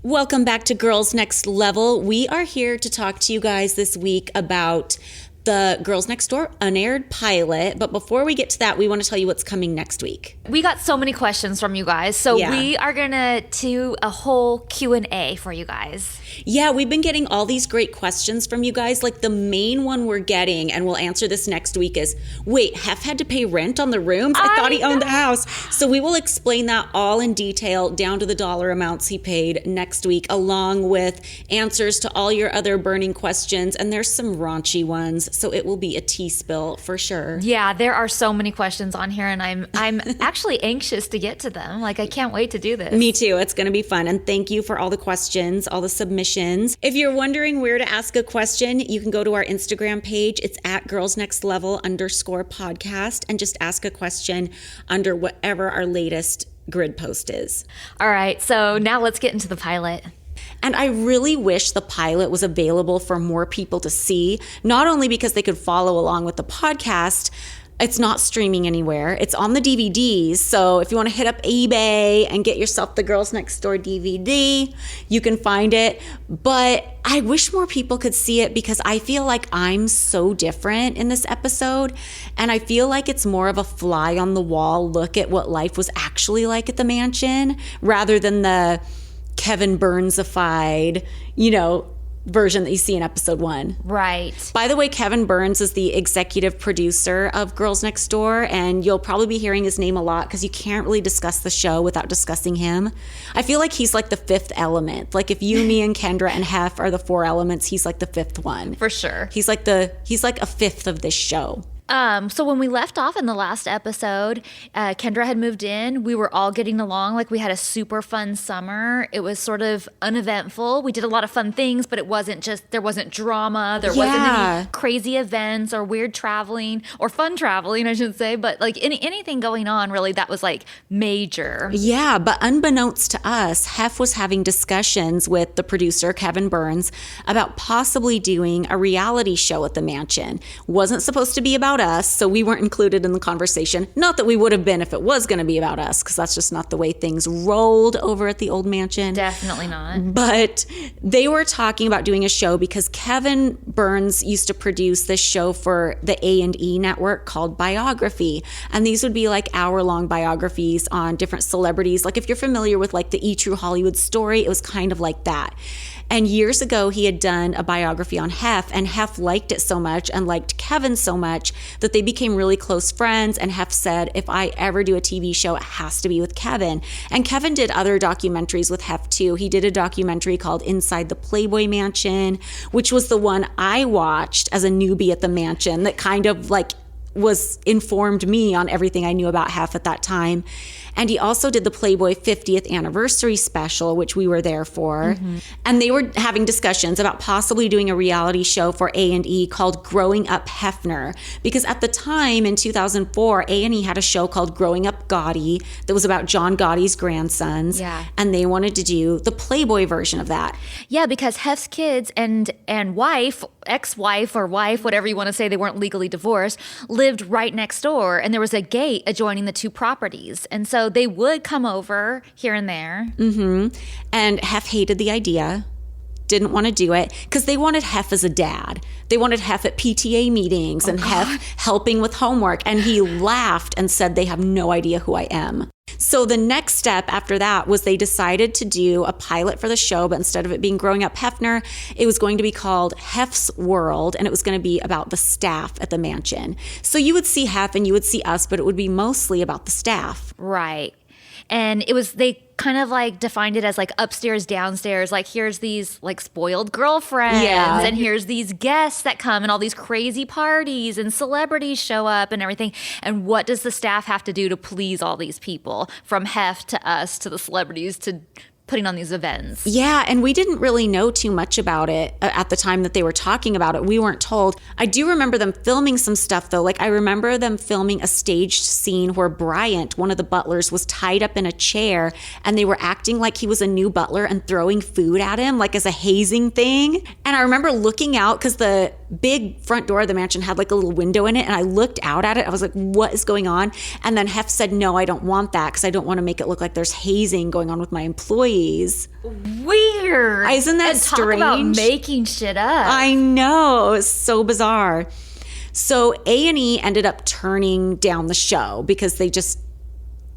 Welcome back to Girls Next Level. We are here to talk to you guys this week about the Girls Next Door Unaired pilot. But before we get to that, we want to tell you what's coming next week. We got so many questions from you guys. So we are going to do a whole Q&A for you guys. Yeah, we've been getting all these great questions from you guys. Like the main one we're getting, and we'll answer this next week, is, wait, Hef had to pay rent on the rooms? I thought he owned the house. So we will explain that all in detail, down to the dollar amounts he paid next week, along with answers to all your other burning questions. And there's some raunchy ones, so it will be a tea spill for sure. Yeah, there are so many questions on here, and I'm actually anxious to get to them. Like, I can't wait to do this. Me too. It's going to be fun. And thank you for all the questions, all the submissions. If you're wondering where to ask a question, you can go to our Instagram page. It's at girlsnextlevel_podcast, and just ask a question under whatever our latest grid post is. All right. So now let's get into the pilot. And I really wish the pilot was available for more people to see, not only because they could follow along with the podcast. It's not streaming anywhere. It's on the DVDs. So if you want to hit up eBay and get yourself the Girls Next Door DVD, you can find it. But I wish more people could see it because I feel like I'm so different in this episode. And I feel like it's more of a fly on the wall look at what life was actually like at the mansion, rather than the Kevin Burns-ified, version that you see in episode 1. Right. By the way, Kevin Burns is the executive producer of Girls Next Door, and you'll probably be hearing his name a lot because you can't really discuss the show without discussing him. I feel like he's like the fifth element. Like if you, me, and Kendra and Hef are the 4 elements, he's like the 5th one. For sure. He's like a 5th of this show. So when we left off in the last episode, Kendra had moved in. We were all getting along. Like, we had a super fun summer. It was sort of uneventful. We did a lot of fun things, but there wasn't drama. There wasn't any crazy events or weird traveling or fun traveling, I should say. But like anything going on really that was like major. Yeah, but unbeknownst to us, Hef was having discussions with the producer, Kevin Burns, about possibly doing a reality show at the mansion. Wasn't supposed to be about us, so we weren't included in the conversation. Not that we would have been if it was going to be about us, because that's just not the way things rolled over at the old mansion. Definitely not. But they were talking about doing a show because Kevin Burns used to produce this show for the A&E network called Biography, and these would be like hour-long biographies on different celebrities. Like if you're familiar with like the E! True Hollywood Story, it was kind of like that. And years ago, he had done a biography on Hef, and Hef liked it so much and liked Kevin so much that they became really close friends. And Hef said, if I ever do a TV show, it has to be with Kevin. And Kevin did other documentaries with Hef too. He did a documentary called Inside the Playboy Mansion, which was the one I watched as a newbie at the mansion that kind of like informed me on everything I knew about Hef at that time. And he also did the Playboy 50th anniversary special, which we were there for. Mm-hmm. And they were having discussions about possibly doing a reality show for A&E called Growing Up Hefner. Because at the time in 2004, A&E had a show called Growing Up Gotti that was about John Gotti's grandsons. Yeah. And they wanted to do the Playboy version of that. Yeah, because Hef's kids and wife, ex-wife or wife, whatever you want to say, they weren't legally divorced, lived right next door. And there was a gate adjoining the 2 properties. And so they would come over here and there. Mm-hmm. And Hef hated the idea, didn't want to do it, because they wanted Hef as a dad. They wanted Hef at PTA meetings and Hef helping with homework. And he laughed and said, they have no idea who I am. So the next step after that was they decided to do a pilot for the show, but instead of it being Growing Up Hefner, it was going to be called HEF'S World, and it was going to be about the staff at the mansion. So you would see Hef and you would see us, but it would be mostly about the staff. Right. And they kind of like defined it as like upstairs, downstairs. Like here's these like spoiled girlfriends, and here's these guests that come, and all these crazy parties and celebrities show up and everything. And what does the staff have to do to please all these people, from Hef to us to the celebrities to putting on these events? Yeah, and we didn't really know too much about it at the time that they were talking about it. We weren't told. I do remember them filming some stuff, though. Like, I remember them filming a staged scene where Bryant, one of the butlers, was tied up in a chair, and they were acting like he was a new butler and throwing food at him, like as a hazing thing. And I remember looking out, because the big front door of the mansion had like a little window in it, and I looked out at it. I was like, what is going on? And then Hef said, no, I don't want that, because I don't want to make it look like there's hazing going on with my employees. Weird. weird. Isn't that and strange? Talk about making shit up. I know. It's so bizarre. So A&E ended up turning down the show because they just,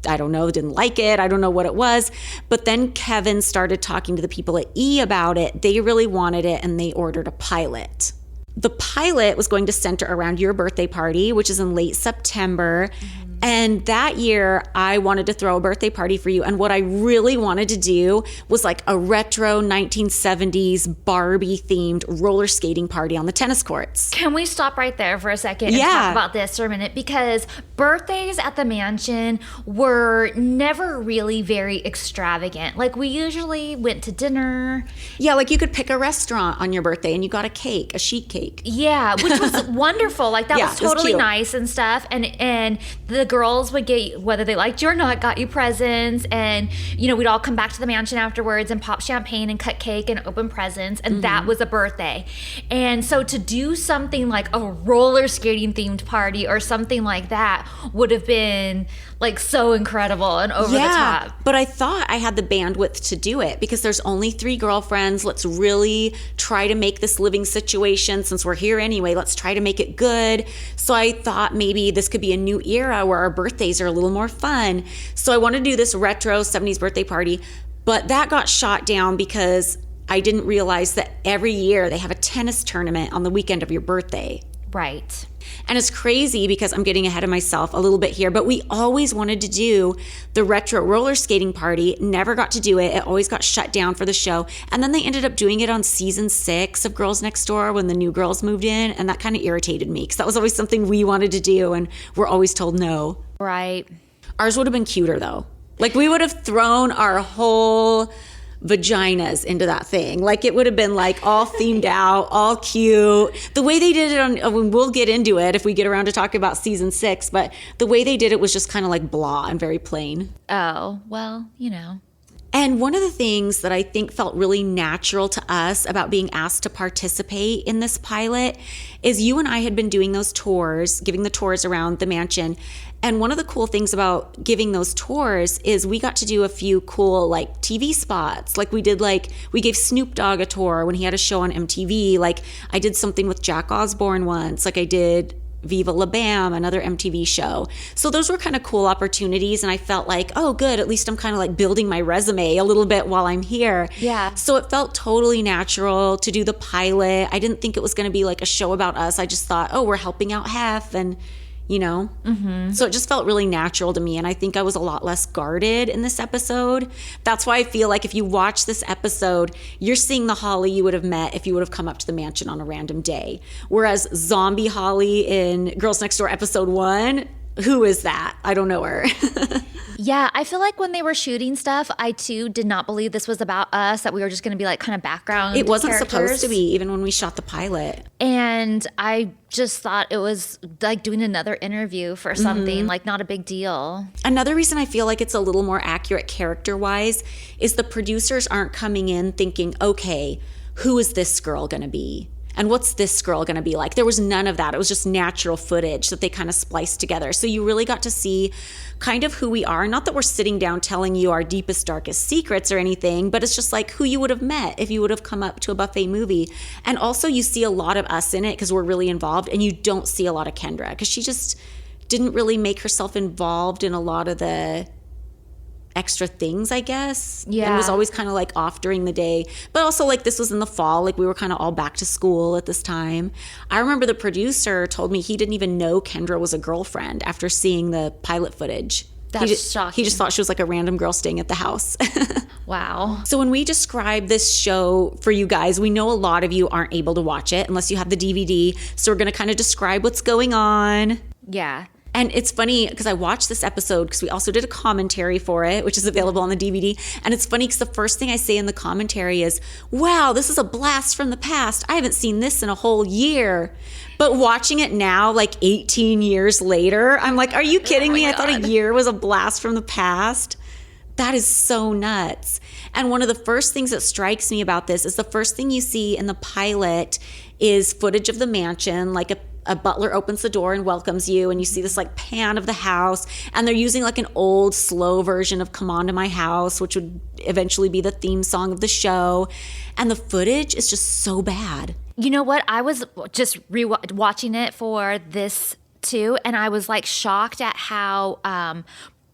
I don't know, didn't like it. I don't know what it was. But then Kevin started talking to the people at E about it. They really wanted it and they ordered a pilot. The pilot was going to center around your birthday party, which is in late September. And that year, I wanted to throw a birthday party for you. And what I really wanted to do was like a retro 1970s Barbie-themed roller skating party on the tennis courts. Can we stop right there for a second and talk about this for a minute? Because birthdays at the mansion were never really very extravagant. Like, we usually went to dinner. Yeah, like you could pick a restaurant on your birthday and you got a cake, a sheet cake. Yeah, which was wonderful. Like, that was totally nice and stuff. And the girls would get, whether they liked you or not, got you presents, and we'd all come back to the mansion afterwards and pop champagne and cut cake and open presents, and that was a birthday. And so to do something like a roller skating themed party or something like that would have been like so incredible and over the top. But I thought I had the bandwidth to do it because there's only 3 girlfriends. Let's really try to make this living situation, since we're here anyway, let's try to make it good. So I thought maybe this could be a new era where our birthdays are a little more fun. So I wanted to do this retro 70s birthday party, but that got shot down because I didn't realize that every year they have a tennis tournament on the weekend of your birthday. Right. And it's crazy because I'm getting ahead of myself a little bit here, but we always wanted to do the retro roller skating party, never got to do it. It always got shut down for the show. And then they ended up doing it on season 6 of Girls Next Door when the new girls moved in. And that kind of irritated me because that was always something we wanted to do and we're always told no. Right. Ours would have been cuter though. Like we would have thrown our whole vaginas into that thing. Like it would have been like all themed out, all cute. The way they did it on, we'll get into it if we get around to talking about season 6, but the way they did it was just kind of like blah and very plain. Oh, well, And one of the things that I think felt really natural to us about being asked to participate in this pilot is you and I had been doing those tours, giving the tours around the mansion. And one of the cool things about giving those tours is we got to do a few cool like TV spots. Like we gave Snoop Dogg a tour when he had a show on MTV. Like I did something with Jack Osbourne once. Like I did Viva La Bam, another MTV show. So those were kind of cool opportunities. And I felt like, oh, good. At least I'm kind of like building my resume a little bit while I'm here. Yeah. So it felt totally natural to do the pilot. I didn't think it was going to be like a show about us. I just thought, oh, we're helping out HEF and So it just felt really natural to me. And I think I was a lot less guarded in this episode. That's why I feel like if you watch this episode, you're seeing the Holly you would have met if you would have come up to the mansion on a random day. Whereas zombie Holly in Girls Next Door episode 1, who is that? I don't know her. Yeah, I feel like when they were shooting stuff, I too did not believe this was about us, that we were just going to be like kind of background It wasn't characters. supposed to be, even when we shot the pilot. And I just thought it was like doing another interview for something, like not a big deal. Another reason I feel like it's a little more accurate character-wise is the producers aren't coming in thinking, okay, who is this girl going to be? And what's this girl going to be like? There was none of that. It was just natural footage that they kind of spliced together. So you really got to see kind of who we are. Not that we're sitting down telling you our deepest, darkest secrets or anything, but it's just like who you would have met if you would have come up to a buffet movie. And also you see a lot of us in it because we're really involved, and you don't see a lot of Kendra because she just didn't really make herself involved in a lot of the extra things, I guess. Yeah. And was always kind of like off during the day. But also like this was in the fall, like we were kind of all back to school at this time. I remember the producer told me he didn't even know Kendra was a girlfriend after seeing the pilot footage. That's shocking. He just thought she was like a random girl staying at the house. Wow. So when we describe this show for you guys, we know a lot of you aren't able to watch it unless you have the DVD. So we're going to kind of describe what's going on. Yeah. And it's funny because I watched this episode because we also did a commentary for it, which is available on the DVD. And it's funny because the first thing I say in the commentary is, wow, this is a blast from the past. I haven't seen this in a whole year. But watching it now, like 18 years later, I'm like, are you kidding me? I thought a year was a blast from the past. That is so nuts. And one of the first things that strikes me about this is the first thing you see in the pilot is footage of the mansion, like a a butler opens the door and welcomes you, and you see this like pan of the house, and they're using like an old slow version of Come On to My House, which would eventually be the theme song of the show. And the footage is just so bad. You know what? I was just watching it for this too, and I was like shocked at how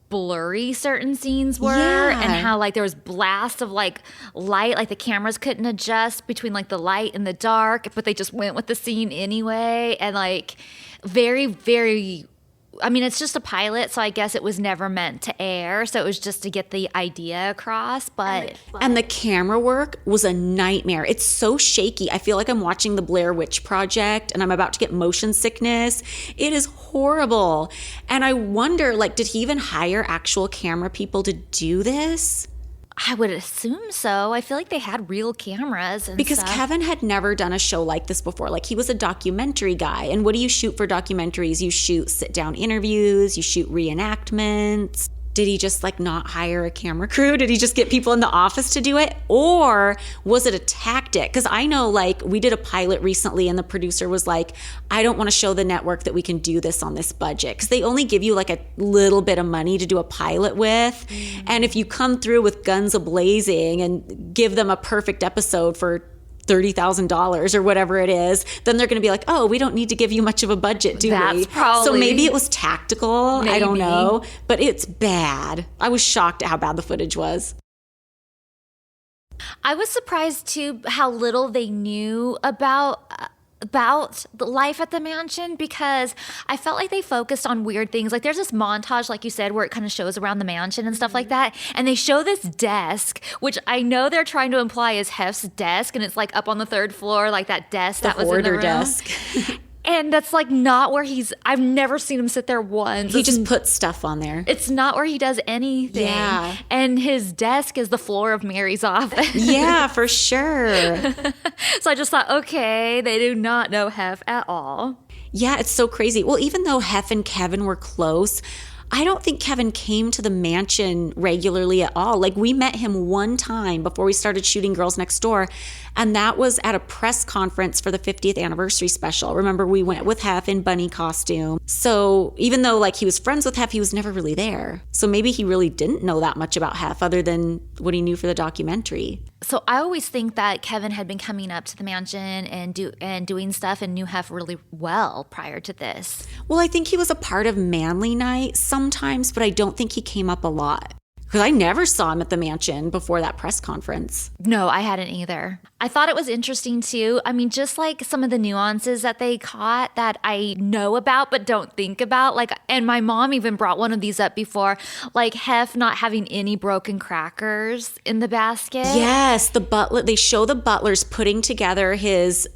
blurry certain scenes were, and how like there was blasts of like light, like the cameras couldn't adjust between like the light and the dark, but they just went with the scene anyway. And like very, very, I mean, it's just a pilot, so I guess it was never meant to air. So it was just to get the idea across. And the camera work was a nightmare. It's so shaky. I feel like I'm watching the Blair Witch Project and I'm about to get motion sickness. It is horrible. And I wonder, like, did he even hire actual camera people to do this? I would assume so. I feel like they had real cameras and because stuff. Kevin had never done a show like this before. Like, he was a documentary guy. And what do you shoot for documentaries? You shoot sit-down interviews, you shoot reenactments. Did he just like not hire a camera crew? Did he just get people in the office to do it? Or was it a tactic? Because I know like we did a pilot recently and the producer was like, I don't want to show the network that we can do this on this budget. Because they only give you like a little bit of money to do a pilot with. And if you come through with guns a-blazing and give them a perfect episode for $30,000 or whatever it is, then they're going to be like, oh, we don't need to give you much of a budget, do we? That's probably. So maybe it was tactical. Maybe. I don't know. But it's bad. I was shocked at how bad the footage was. I was surprised too how little they knew about the life at the mansion, because I felt like they focused on weird things. Like there's this montage, like you said, where it kind of shows around the mansion and stuff like that. And they show this desk, which I know they're trying to imply is HEF'S desk. And it's like up on the third floor, like that desk that was in the room. Desk. And that's like not where I've never seen him sit there once. He just puts stuff on there. It's not where he does anything. Yeah. And his desk is the floor of Mary's office. Yeah, for sure. So I just thought, okay, they do not know HEF at all. Yeah, it's so crazy. Well, even though HEF and Kevin were close, I don't think Kevin came to the mansion regularly at all. Like, we met him one time before we started shooting Girls Next Door, and that was at a press conference for the 50th anniversary special. Remember, we went with HEF in bunny costume. So even though like he was friends with HEF, he was never really there. So maybe he really didn't know that much about HEF other than what he knew for the documentary. So I always think that Kevin had been coming up to the mansion and doing stuff and knew HEF really well prior to this. Well, I think he was a part of Manly Night sometimes, but I don't think he came up a lot. Because I never saw him at the mansion before that press conference. No, I hadn't either. I thought it was interesting too. I mean, just like some of the nuances that they caught that I know about but don't think about. Like, and my mom even brought one of these up before, like HEF not having any broken crackers in the basket. Yes, the butler. They show the butlers putting together his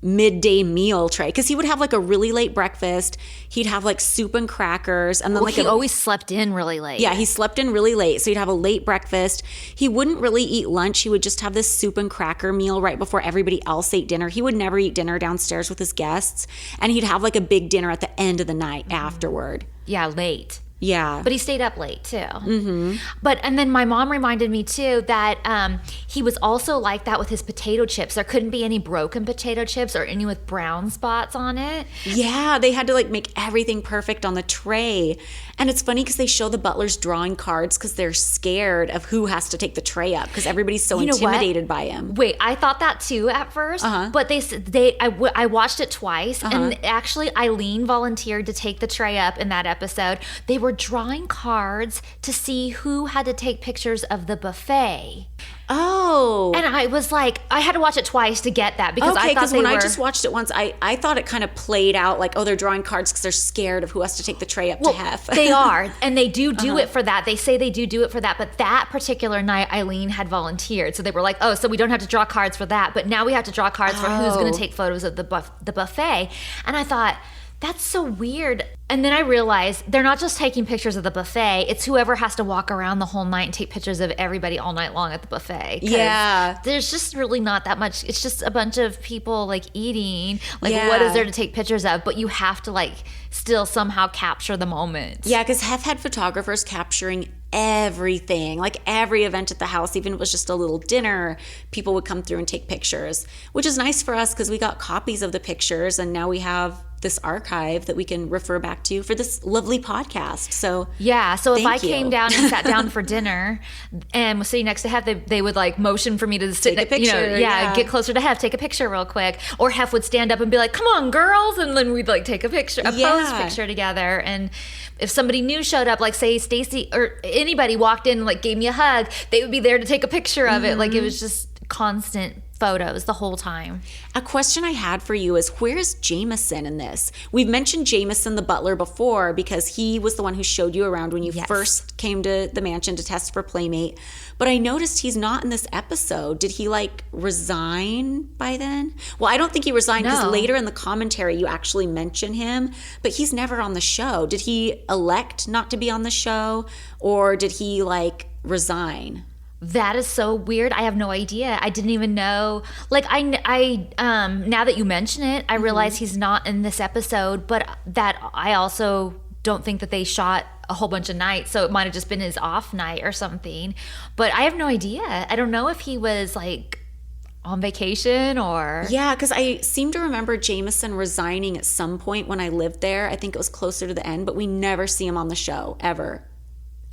midday meal tray, because he would have like a really late breakfast. He'd have like soup and crackers, and then he always slept in really late. Yeah, he slept in really late, so he'd have a late breakfast. He wouldn't really eat lunch. He would just have this soup and cracker meal right before everybody else ate dinner. He would never eat dinner downstairs with his guests, and he'd have like a big dinner at the end of the night afterward. Yeah, late. Yeah. But he stayed up late too. Mm-hmm. And then my mom reminded me too that he was also like that with his potato chips. There couldn't be any broken potato chips or any with brown spots on it. Yeah, they had to like make everything perfect on the tray. And it's funny because they show the butlers drawing cards because they're scared of who has to take the tray up because everybody's so intimidated by him. Wait, I thought that too at first, but I watched it twice, and actually Eileen volunteered to take the tray up in that episode. They were drawing cards to see who had to take pictures of the buffet. Oh. And I was like, I had to watch it twice to get that because I thought when I just watched it once, I thought it kind of played out like, oh, they're drawing cards because they're scared of who has to take the tray up to HEF. They are, and they do it for that. They say they do it for that, but that particular night, Eileen had volunteered. So they were like, oh, so we don't have to draw cards for that, but now we have to draw cards for who's going to take photos of the buffet. And I thought, that's so weird. And then I realized they're not just taking pictures of the buffet. It's whoever has to walk around the whole night and take pictures of everybody all night long at the buffet. Yeah. There's just really not that much. It's just a bunch of people like eating. Like, what is there to take pictures of? But you have to like still somehow capture the moment. Yeah, because HEF had photographers capturing everything, like every event at the house. Even if it was just a little dinner, people would come through and take pictures, which is nice for us because we got copies of the pictures and now we have this archive that we can refer back to for this lovely podcast. So yeah, so if I thank you. came down and sat down for dinner and was sitting next to Hef, they would like motion for me to sit, Take a picture, yeah. get closer to Hef, take a picture real quick. Or Hef would stand up and be like, "Come on, girls," and then we'd like take a picture, a pose picture together. And if somebody new showed up, like say Stacy or anybody walked in and like gave me a hug, they would be there to take a picture of it. Like it was just constant photos the whole time. A question I had for you is, where's Jameson in this? We've mentioned Jameson the butler before because he was the one who showed you around when you first came to the mansion to test for Playmate. But I noticed he's not in this episode. Did he like resign by then? Well, I don't think he resigned because later in the commentary you actually mention him, but he's never on the show. Did he elect not to be on the show, or did he like resign? That is so weird. I have no idea. I didn't even know. Like I now that you mention it, I realize he's not in this episode, but that I also don't think that they shot a whole bunch of nights, so it might have just been his off night or something. But I have no idea. I don't know if he was like on vacation or... Yeah, because I seem to remember Jameson resigning at some point when I lived there. I think it was closer to the end, but we never see him on the show, ever.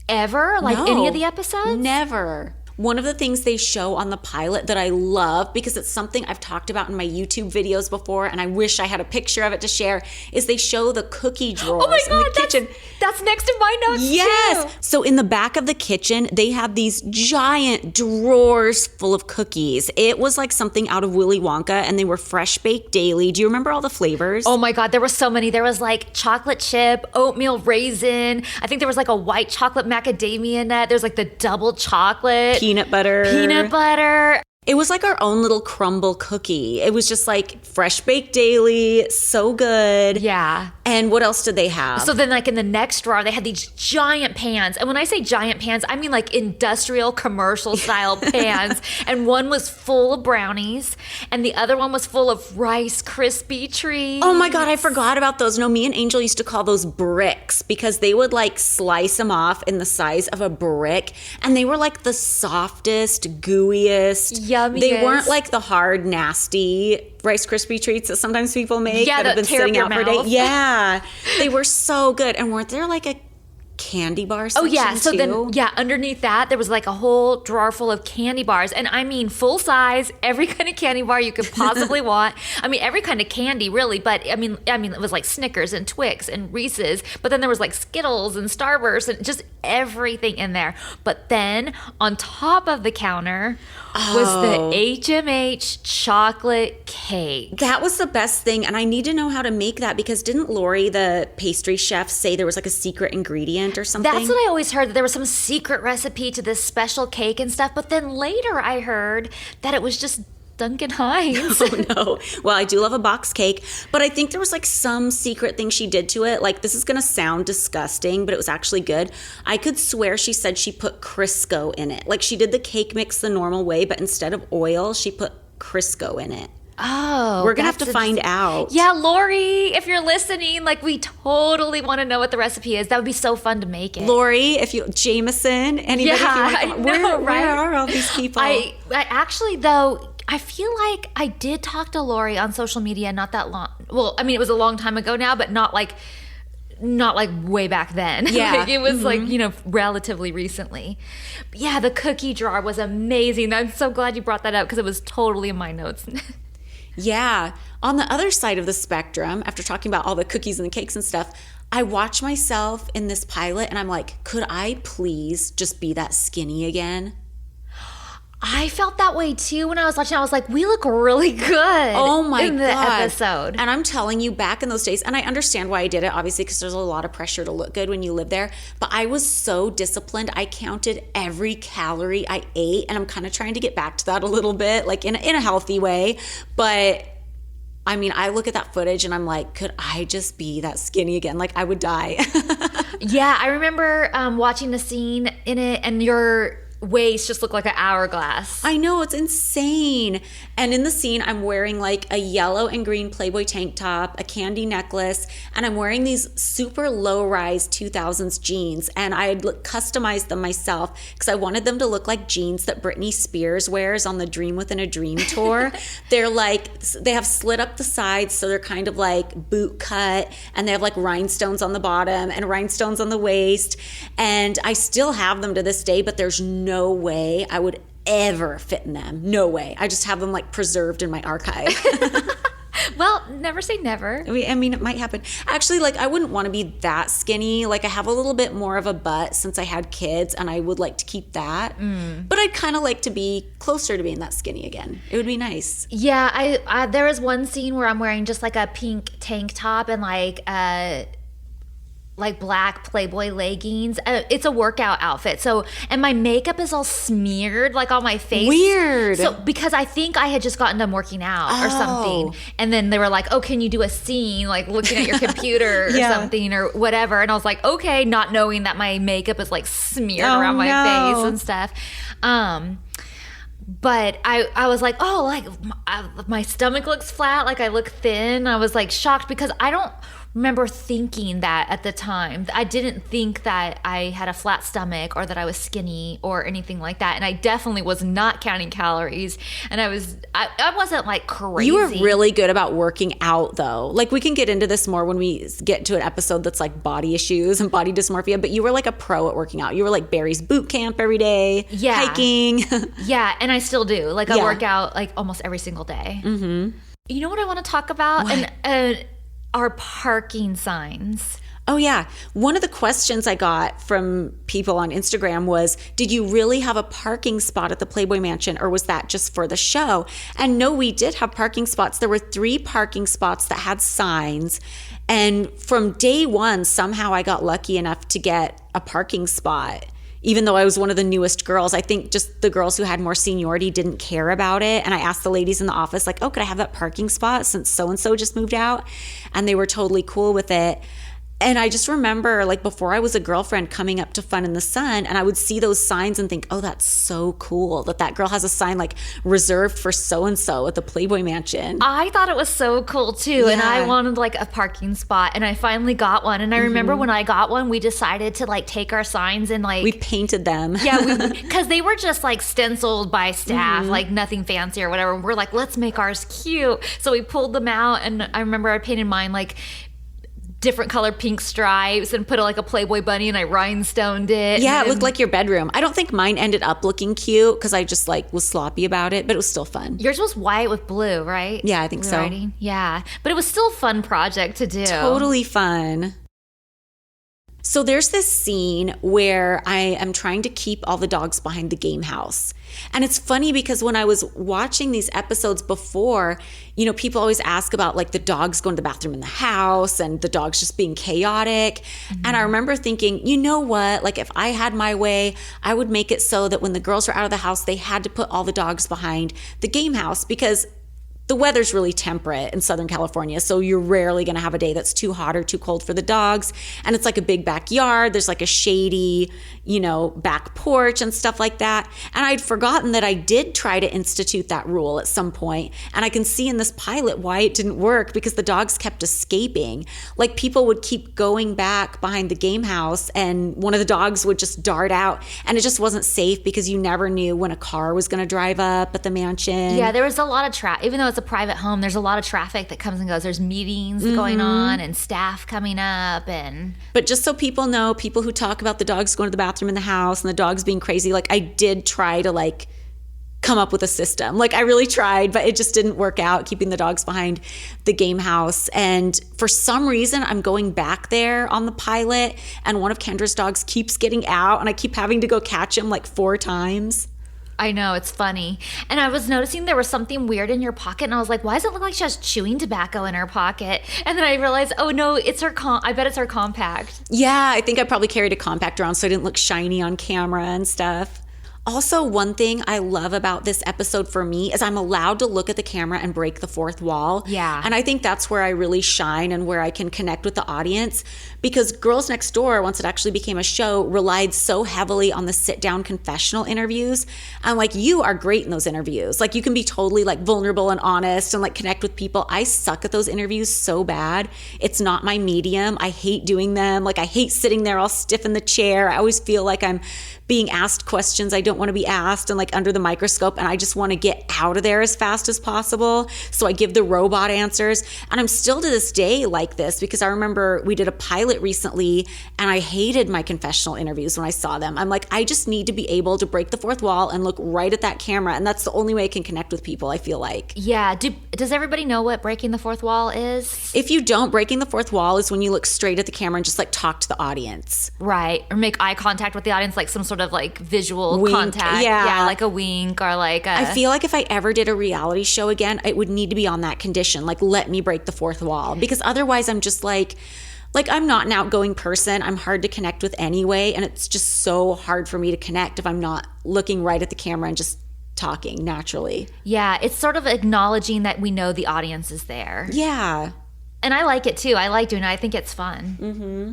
Ever? Like any of the episodes? Never. One of the things they show on the pilot that I love, because it's something I've talked about in my YouTube videos before, and I wish I had a picture of it to share, is they show the cookie drawers in the kitchen. That's next to my notes Yes. too. So in the back of the kitchen, they have these giant drawers full of cookies. It was like something out of Willy Wonka, and they were fresh baked daily. Do you remember all the flavors? Oh my God, there were so many. There was like chocolate chip, oatmeal raisin. I think there was like a white chocolate macadamia nut. There's like the double chocolate. Peanut butter. It was like our own little crumble cookie. It was just like fresh baked daily, so good. Yeah. And what else did they have? So then like in the next drawer, they had these giant pans. And when I say giant pans, I mean like industrial commercial style pans. And one was full of brownies and the other one was full of Rice Krispie treats. Oh my God, I forgot about those. No, me and Angel used to call those bricks because they would like slice them off in the size of a brick. And they were like the softest, gooeyest. Yummiest. They weren't like the hard, nasty Rice Krispie treats that sometimes people make that have been sitting out for days. Yeah, they were so good. And weren't there like a candy bar section so too? then underneath that there was like a whole drawer full of candy bars, and I mean full size, every kind of candy bar you could possibly want. I mean every kind of candy really, but I mean it was like Snickers and Twix and Reese's, but then there was like Skittles and Starburst and just everything in there. But then on top of the counter was the HMH chocolate cake. That was the best thing, and I need to know how to make that because didn't Lori, the pastry chef, say there was like a secret ingredient or something? That's what I always heard, that there was some secret recipe to this special cake and stuff, but then later I heard that it was just Duncan Hines. Oh no. Well, I do love a box cake, but I think there was like some secret thing she did to it. Like, this is going to sound disgusting, but it was actually good. I could swear she said she put Crisco in it. Like, she did the cake mix the normal way, but instead of oil, she put Crisco in it. Oh, we're gonna have to find out. Yeah, Lori, if you're listening, like we totally want to know what the recipe is. That would be so fun to make it. Lori, if you, Jameson, anybody, where are all these people? I actually though, I feel like I did talk to Lori on social media not that long. Well, I mean, it was a long time ago now, but not like way back then. Yeah. Like it was like, relatively recently. But yeah, the cookie jar was amazing. I'm so glad you brought that up because it was totally in my notes. Yeah. On the other side of the spectrum, after talking about all the cookies and the cakes and stuff, I watch myself in this pilot and I'm like, could I please just be that skinny again? I felt that way too when I was watching. I was like, we look really good. Oh my in the God. episode. And I'm telling you, back in those days, and I understand why I did it, obviously, because there's a lot of pressure to look good when you live there. But I was so disciplined. I counted every calorie I ate, and I'm kind of trying to get back to that a little bit, like in a healthy way. But I mean, I look at that footage and I'm like, could I just be that skinny again? Like, I would die. Yeah, I remember watching the scene in it, and waist just looked like an hourglass. I know, it's insane. And in the scene, I'm wearing like a yellow and green Playboy tank top, a candy necklace, and I'm wearing these super low-rise 2000s jeans. And I had customized them myself because I wanted them to look like jeans that Britney Spears wears on the Dream Within a Dream tour. They're like, they have slit up the sides, so they're kind of like boot cut, and they have like rhinestones on the bottom and rhinestones on the waist. And I still have them to this day, but there's no way I would ever fit in them. No way. I just have them like preserved in my archive. Well, never say never. I mean, it might happen. Actually, like, I wouldn't want to be that skinny. Like, I have a little bit more of a butt since I had kids, and I would like to keep that. But I'd kind of like to be closer to being that skinny again. It would be nice. Yeah, I there was one scene where I'm wearing just like a pink tank top and like black Playboy leggings. It's a workout outfit. So, and my makeup is all smeared like on my face. Weird. So, because I think I had just gotten done working out or something. And then they were like, oh, can you do a scene like looking at your computer or something or whatever. And I was like, okay, not knowing that my makeup is like smeared around my face and stuff. But I was like, oh, like my stomach looks flat. Like I look thin. I was like shocked because I don't remember thinking that at the time. I didn't think that I had a flat stomach or that I was skinny or anything like that. And I definitely was not counting calories. And I wasn't like crazy. You were really good about working out though. Like we can get into this more when we get to an episode that's like body issues and body dysmorphia, but you were like a pro at working out. You were like Barry's boot camp every day, hiking. Yeah, and I still do. Like I work out like almost every single day. Mm-hmm. You know what I want to talk about? And are parking signs. Oh, yeah. One of the questions I got from people on Instagram was, did you really have a parking spot at the Playboy Mansion, or was that just for the show? And no, we did have parking spots. There were 3 parking spots that had signs. And from day one, somehow I got lucky enough to get a parking spot. Even though I was one of the newest girls, I think just the girls who had more seniority didn't care about it. And I asked the ladies in the office, like, oh, could I have that parking spot since so-and-so just moved out? And they were totally cool with it. And I just remember, like, before I was a girlfriend, coming up to Fun in the Sun, and I would see those signs and think, oh, that's so cool that girl has a sign, like, reserved for so-and-so at the Playboy Mansion. I thought it was so cool, too. Yeah. And I wanted, like, a parking spot, and I finally got one. And I remember when I got one, we decided to, like, take our signs and, like... We painted them. Yeah, because they were just, like, stenciled by staff, like, nothing fancy or whatever. We're like, let's make ours cute. So we pulled them out, and I remember I painted mine, like... different color pink stripes and put like a Playboy bunny and I rhinestoned it. Yeah, it looked like your bedroom. I don't think mine ended up looking cute because I just like was sloppy about it, but it was still fun. Yours was white with blue, right? Yeah, I think blue so. Writing. Yeah, but it was still a fun project to do. Totally fun. So there's this scene where I am trying to keep all the dogs behind the game house. And it's funny because when I was watching these episodes before, you know, people always ask about like the dogs going to the bathroom in the house and the dogs just being chaotic. And I remember thinking, you know what, like if I had my way, I would make it so that when the girls were out of the house, they had to put all the dogs behind the game house because the weather's really temperate in Southern California, so you're rarely going to have a day that's too hot or too cold for the dogs. And it's like a big backyard. There's like a shady, you know, back porch and stuff like that. And I'd forgotten that I did try to institute that rule at some point. And I can see in this pilot why it didn't work because the dogs kept escaping. Like people would keep going back behind the game house and one of the dogs would just dart out. And it just wasn't safe because you never knew when a car was going to drive up at the mansion. Yeah, there was a lot of traffic. Even though it's a private home, there's a lot of traffic that comes and goes. There's meetings going on and staff coming up. But just so people know, people who talk about the dogs going to the bathroom in the house and the dogs being crazy, like I did try to like come up with a system. Like I really tried, but it just didn't work out keeping the dogs behind the game house. And for some reason, I'm going back there on the pilot and one of Kendra's dogs keeps getting out and I keep having to go catch him like 4 times. I know, it's funny. And I was noticing there was something weird in your pocket, and I was like, why does it look like she has chewing tobacco in her pocket? And then I realized, oh no, it's her I bet it's her compact. Yeah, I think I probably carried a compact around so I didn't look shiny on camera and stuff. Also, one thing I love about this episode for me is I'm allowed to look at the camera and break the fourth wall. Yeah. And I think that's where I really shine and where I can connect with the audience, because Girls Next Door, once it actually became a show, relied so heavily on the sit-down confessional interviews. And like, you are great in those interviews. Like, you can be totally like vulnerable and honest and like connect with people. I suck at those interviews so bad. It's not my medium. I hate doing them. Like, I hate sitting there all stiff in the chair. I always feel like I'm being asked questions I don't want to be asked and like under the microscope, and I just want to get out of there as fast as possible. So I give the robot answers, and I'm still to this day like this, because I remember we did a pilot recently and I hated my confessional interviews when I saw them. I'm like, I just need to be able to break the fourth wall and look right at that camera, and that's the only way I can connect with people, I feel like. Yeah. Does everybody know what breaking the fourth wall is? If you don't, breaking the fourth wall is when you look straight at the camera and just like talk to the audience. Right. Or make eye contact with the audience, like some sort of like visual Wink. contact. Yeah. Like a wink or like a... I feel like if I ever did a reality show again, it would need to be on that condition. Like, let me break the fourth wall, because otherwise I'm just like I'm not an outgoing person. I'm hard to connect with anyway. And it's just so hard for me to connect if I'm not looking right at the camera and just talking naturally. Yeah. It's sort of acknowledging that we know the audience is there. Yeah. And I like it too. I like doing it. I think it's fun. Mm-hmm.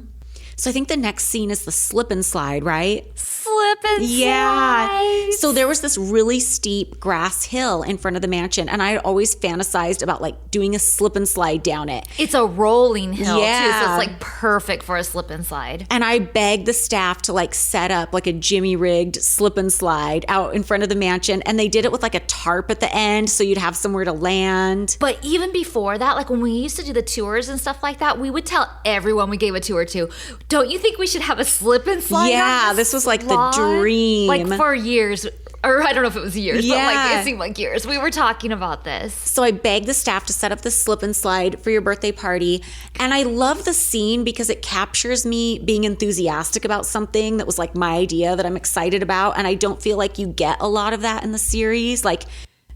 So I think the next scene is the slip and slide, right? Slip and Yeah. slide. So there was this really steep grass hill in front of the mansion, and I had always fantasized about like doing a slip and slide down it. It's a rolling hill too, Yeah. so it's like perfect for a slip and slide. And I begged the staff to like set up like a Jimmy rigged slip and slide out in front of the mansion, and they did it with like a tarp at the end so you'd have somewhere to land. But even before that, like when we used to do the tours and stuff like that, we would tell everyone we gave a tour to, don't you think we should have a slip and slide? Yeah, this was like the dream. Like for years, or I don't know if it was years, but like Yeah. it seemed like years. We were talking about this. So I begged the staff to set up the slip and slide for your birthday party. And I love the scene because it captures me being enthusiastic about something that was like my idea that I'm excited about. And I don't feel like you get a lot of that in the series. Like,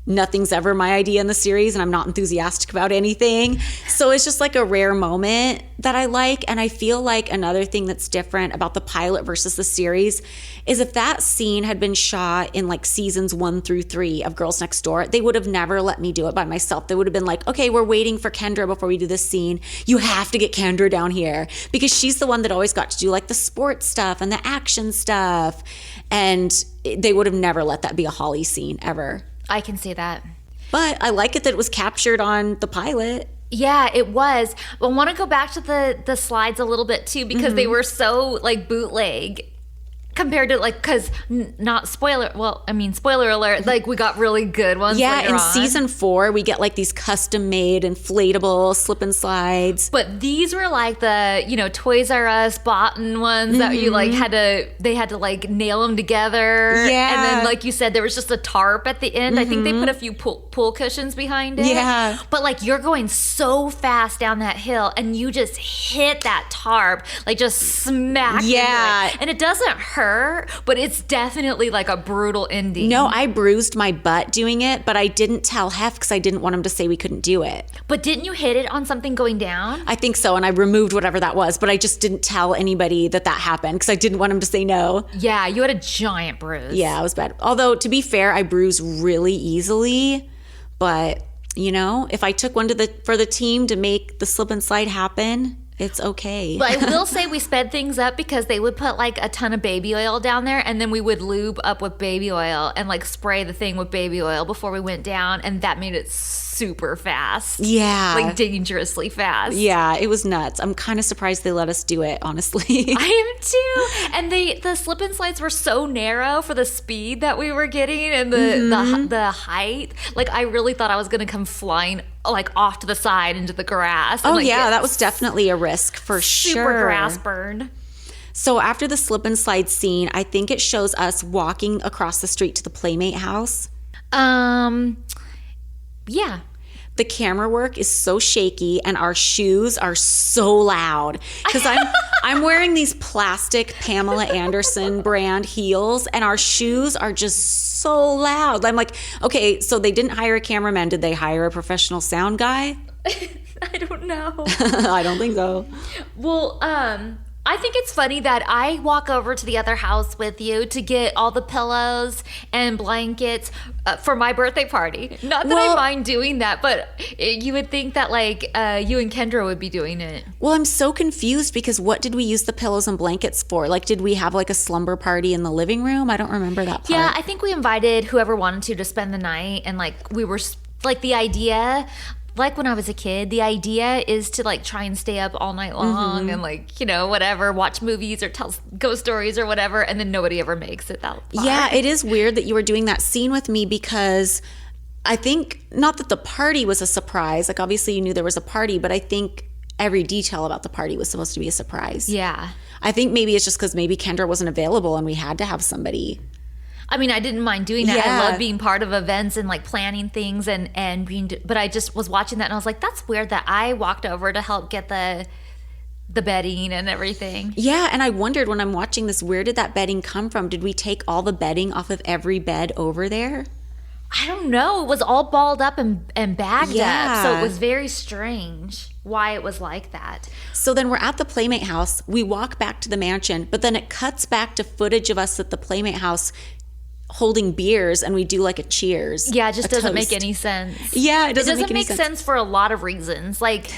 nothing's ever my idea in the series, and I'm not enthusiastic about anything. So it's just like a rare moment that I like. And I feel like another thing that's different about the pilot versus the series is if that scene had been shot in like seasons 1 through 3 of Girls Next Door, they would have never let me do it by myself. They would have been like, okay, we're waiting for Kendra before we do this scene. You have to get Kendra down here, because she's the one that always got to do like the sports stuff and the action stuff. And they would have never let that be a Holly scene ever. I can see that. But I like it that it was captured on the pilot. Yeah, it was. But I want to go back to the slides a little bit too, because they were so like bootleg compared to like, because not spoiler, well, I mean, spoiler alert, like we got really good ones Yeah, later in on. season 4, we get like these custom made inflatable slip and slides. But these were like the, Toys R Us boughten ones that you like they had to like nail them together. Yeah. And then like you said, there was just a tarp at the end. I think they put a few pool cushions behind it. Yeah. But like you're going so fast down that hill and you just hit that tarp, like just smack into Yeah. it. And it doesn't hurt, but it's definitely like a brutal ending. No, I bruised my butt doing it, but I didn't tell Hef because I didn't want him to say we couldn't do it. But didn't you hit it on something going down? I think so, and I removed whatever that was, but I just didn't tell anybody that happened because I didn't want him to say no. Yeah, you had a giant bruise. Yeah, it was bad. Although, to be fair, I bruise really easily, but, if I took one for the team to make the slip and slide happen, it's okay. But I will say we sped things up because they would put like a ton of baby oil down there, and then we would lube up with baby oil and like spray the thing with baby oil before we went down, and that made it super fast. Yeah. Like dangerously fast. Yeah, it was nuts. I'm kind of surprised they let us do it, honestly. I am too. And the slip and slides were so narrow for the speed that we were getting and the height. Like I really thought I was going to come flying like off to the side into the grass. And, Oh, like, yeah, get that was definitely a risk for sure. super grass burn. So after the slip and slide scene, I think it shows us walking across the street to the Playmate house. Yeah. The camera work is so shaky and our shoes are so loud because I'm wearing these plastic Pamela Anderson brand heels and our shoes are just so loud. I'm like, okay, so they didn't hire a cameraman. Did they hire a professional sound guy? I don't know. I don't think so. Well, I think it's funny that I walk over to the other house with you to get all the pillows and blankets for my birthday party. Not that I mind doing that, but you would think that like you and Kendra would be doing it. Well, I'm so confused because what did we use the pillows and blankets for? Like, did we have like a slumber party in the living room? I don't remember that part. Yeah, I think we invited whoever wanted to spend the night, and like we were like the idea. Like when I was a kid, the idea is to like try and stay up all night long and like, you know, whatever, watch movies or tell ghost stories or whatever. And then nobody ever makes it that far. Yeah, it is weird that you were doing that scene with me because I think not that the party was a surprise. Like obviously you knew there was a party, but I think every detail about the party was supposed to be a surprise. Yeah. I think maybe it's just because maybe Kendra wasn't available and we had to have somebody. I mean, I didn't mind doing that. Yeah. I love being part of events and like planning things and being, but I just was watching that and I was like, that's weird that I walked over to help get the bedding and everything. Yeah, and I wondered when I'm watching this, where did that bedding come from? Did we take all the bedding off of every bed over there? I don't know. It was all balled up and bagged Yeah. up. So it was very strange why it was like that. So then we're at the Playmate house. We walk back to the mansion, but then it cuts back to footage of us at the Playmate house holding beers, and we do like a cheers. Yeah, it just doesn't toast. make any sense. Yeah, it doesn't make sense for a lot of reasons. Like,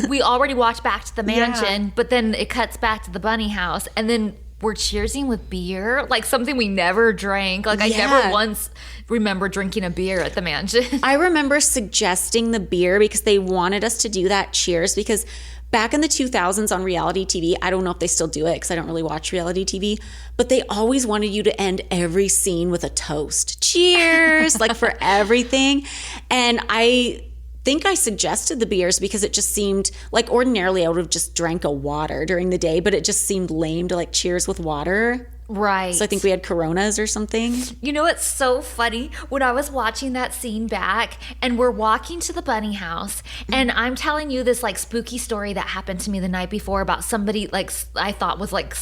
we already walked back to the mansion, but then it cuts back to the bunny house, and then we're cheersing with beer, like something we never drank. Like, I never once remember drinking a beer at the mansion. I remember suggesting the beer because they wanted us to do that cheers because back in the 2000s on reality TV, I don't know if they still do it because I don't really watch reality TV, but they always wanted you to end every scene with a toast. Cheers, like for everything. And I think I suggested the beers because it just seemed like ordinarily I would have just drank a water during the day, but it just seemed lame to like cheers with water. Right. So I think we had Coronas or something. You know, it's so funny. When I was watching that scene back and we're walking to the bunny house and I'm telling you this like spooky story that happened to me the night before about somebody like I thought was like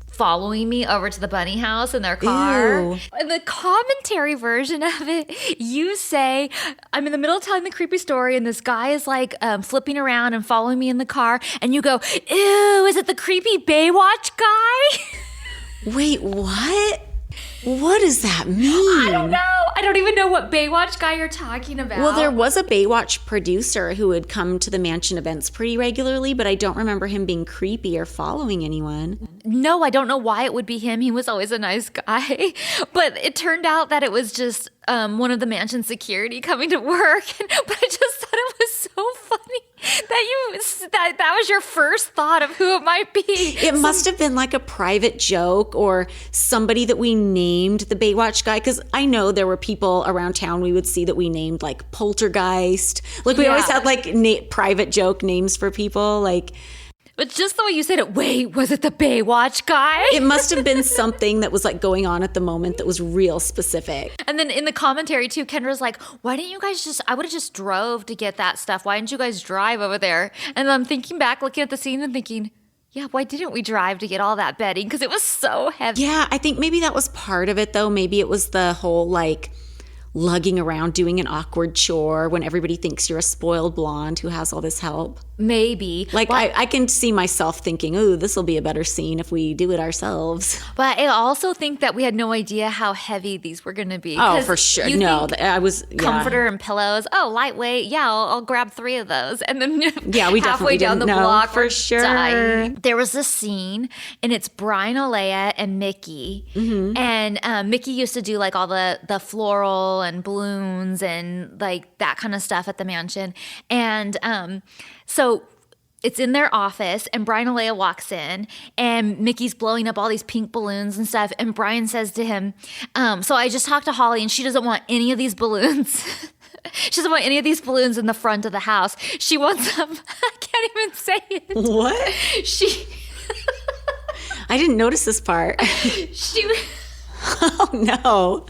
following me over to the bunny house in their car. Ew. In the commentary version of it, you say, I'm in the middle of telling the creepy story and this guy is like flipping around and following me in the car and you go, ew, is it the creepy Baywatch guy? Wait, what? What does that mean? I don't know. I don't even know what Baywatch guy you're talking about. Well, there was a Baywatch producer who would come to the mansion events pretty regularly, but I don't remember him being creepy or following anyone. No, I don't know why it would be him. He was always a nice guy. But it turned out that it was just one of the mansion security coming to work. But I just thought it was so funny that was your first thought of who it might be. It must have been like a private joke or somebody that we named the Baywatch guy, because I know there were people around town we would see that we named like Poltergeist. Like we always had like private joke names for people. Like, but just the way you said it, wait, was it the Baywatch guy? it must have been something that was like going on at the moment that was real specific. And then in the commentary too, Kendra's like, why didn't you guys I would have just drove to get that stuff. Why didn't you guys drive over there? And I'm thinking back, looking at the scene and thinking, yeah, why didn't we drive to get all that bedding? Because it was so heavy. Yeah, I think maybe that was part of it though. Maybe it was the whole like lugging around doing an awkward chore when everybody thinks you're a spoiled blonde who has all this help. Maybe. Like, I can see myself thinking, ooh, this will be a better scene if we do it ourselves. But I also think that we had no idea how heavy these were going to be. Oh, for sure. No, I was... Comforter and pillows. Oh, lightweight. Yeah, I'll grab 3 of those. And then yeah, we halfway definitely down the didn't know, block, for sure. Dying. There was this scene, and it's Brian, Alea, and Mickey. Mm-hmm. And Mickey used to do like all the floral and balloons and like that kind of stuff at the mansion. And so it's in their office, and Brian Alea walks in, and Mickey's blowing up all these pink balloons and stuff. And Brian says to him, so I just talked to Holly, and she doesn't want any of these balloons. She doesn't want any of these balloons in the front of the house. She wants them. I can't even say it. What? I didn't notice this part. Oh, no.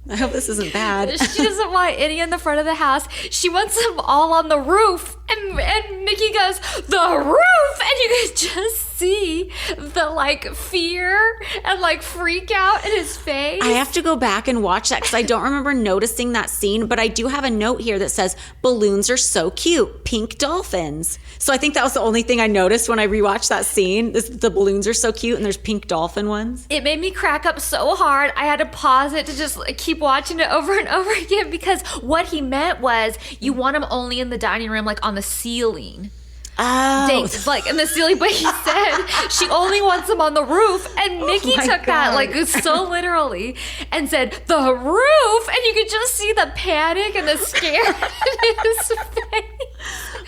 I hope this isn't bad. She doesn't want any in the front of the house. She wants them all on the roof. And Mickey goes, the roof! And you could just see the, like, fear and, like, freak out in his face. I have to go back and watch that because I don't remember noticing that scene, but I do have a note here that says, balloons are so cute, pink dolphins. So I think that was the only thing I noticed when I rewatched that scene. The balloons are so cute and there's pink dolphin ones. It made me crack up so hard. I had to pause it to just keep watching it over and over again because what he meant was you want them only in the dining room, like on the ceiling. Oh. Like in the ceiling, but he said she only wants them on the roof, and Mickey took that like so literally and said the roof, and you could just see the panic and the scare in his face.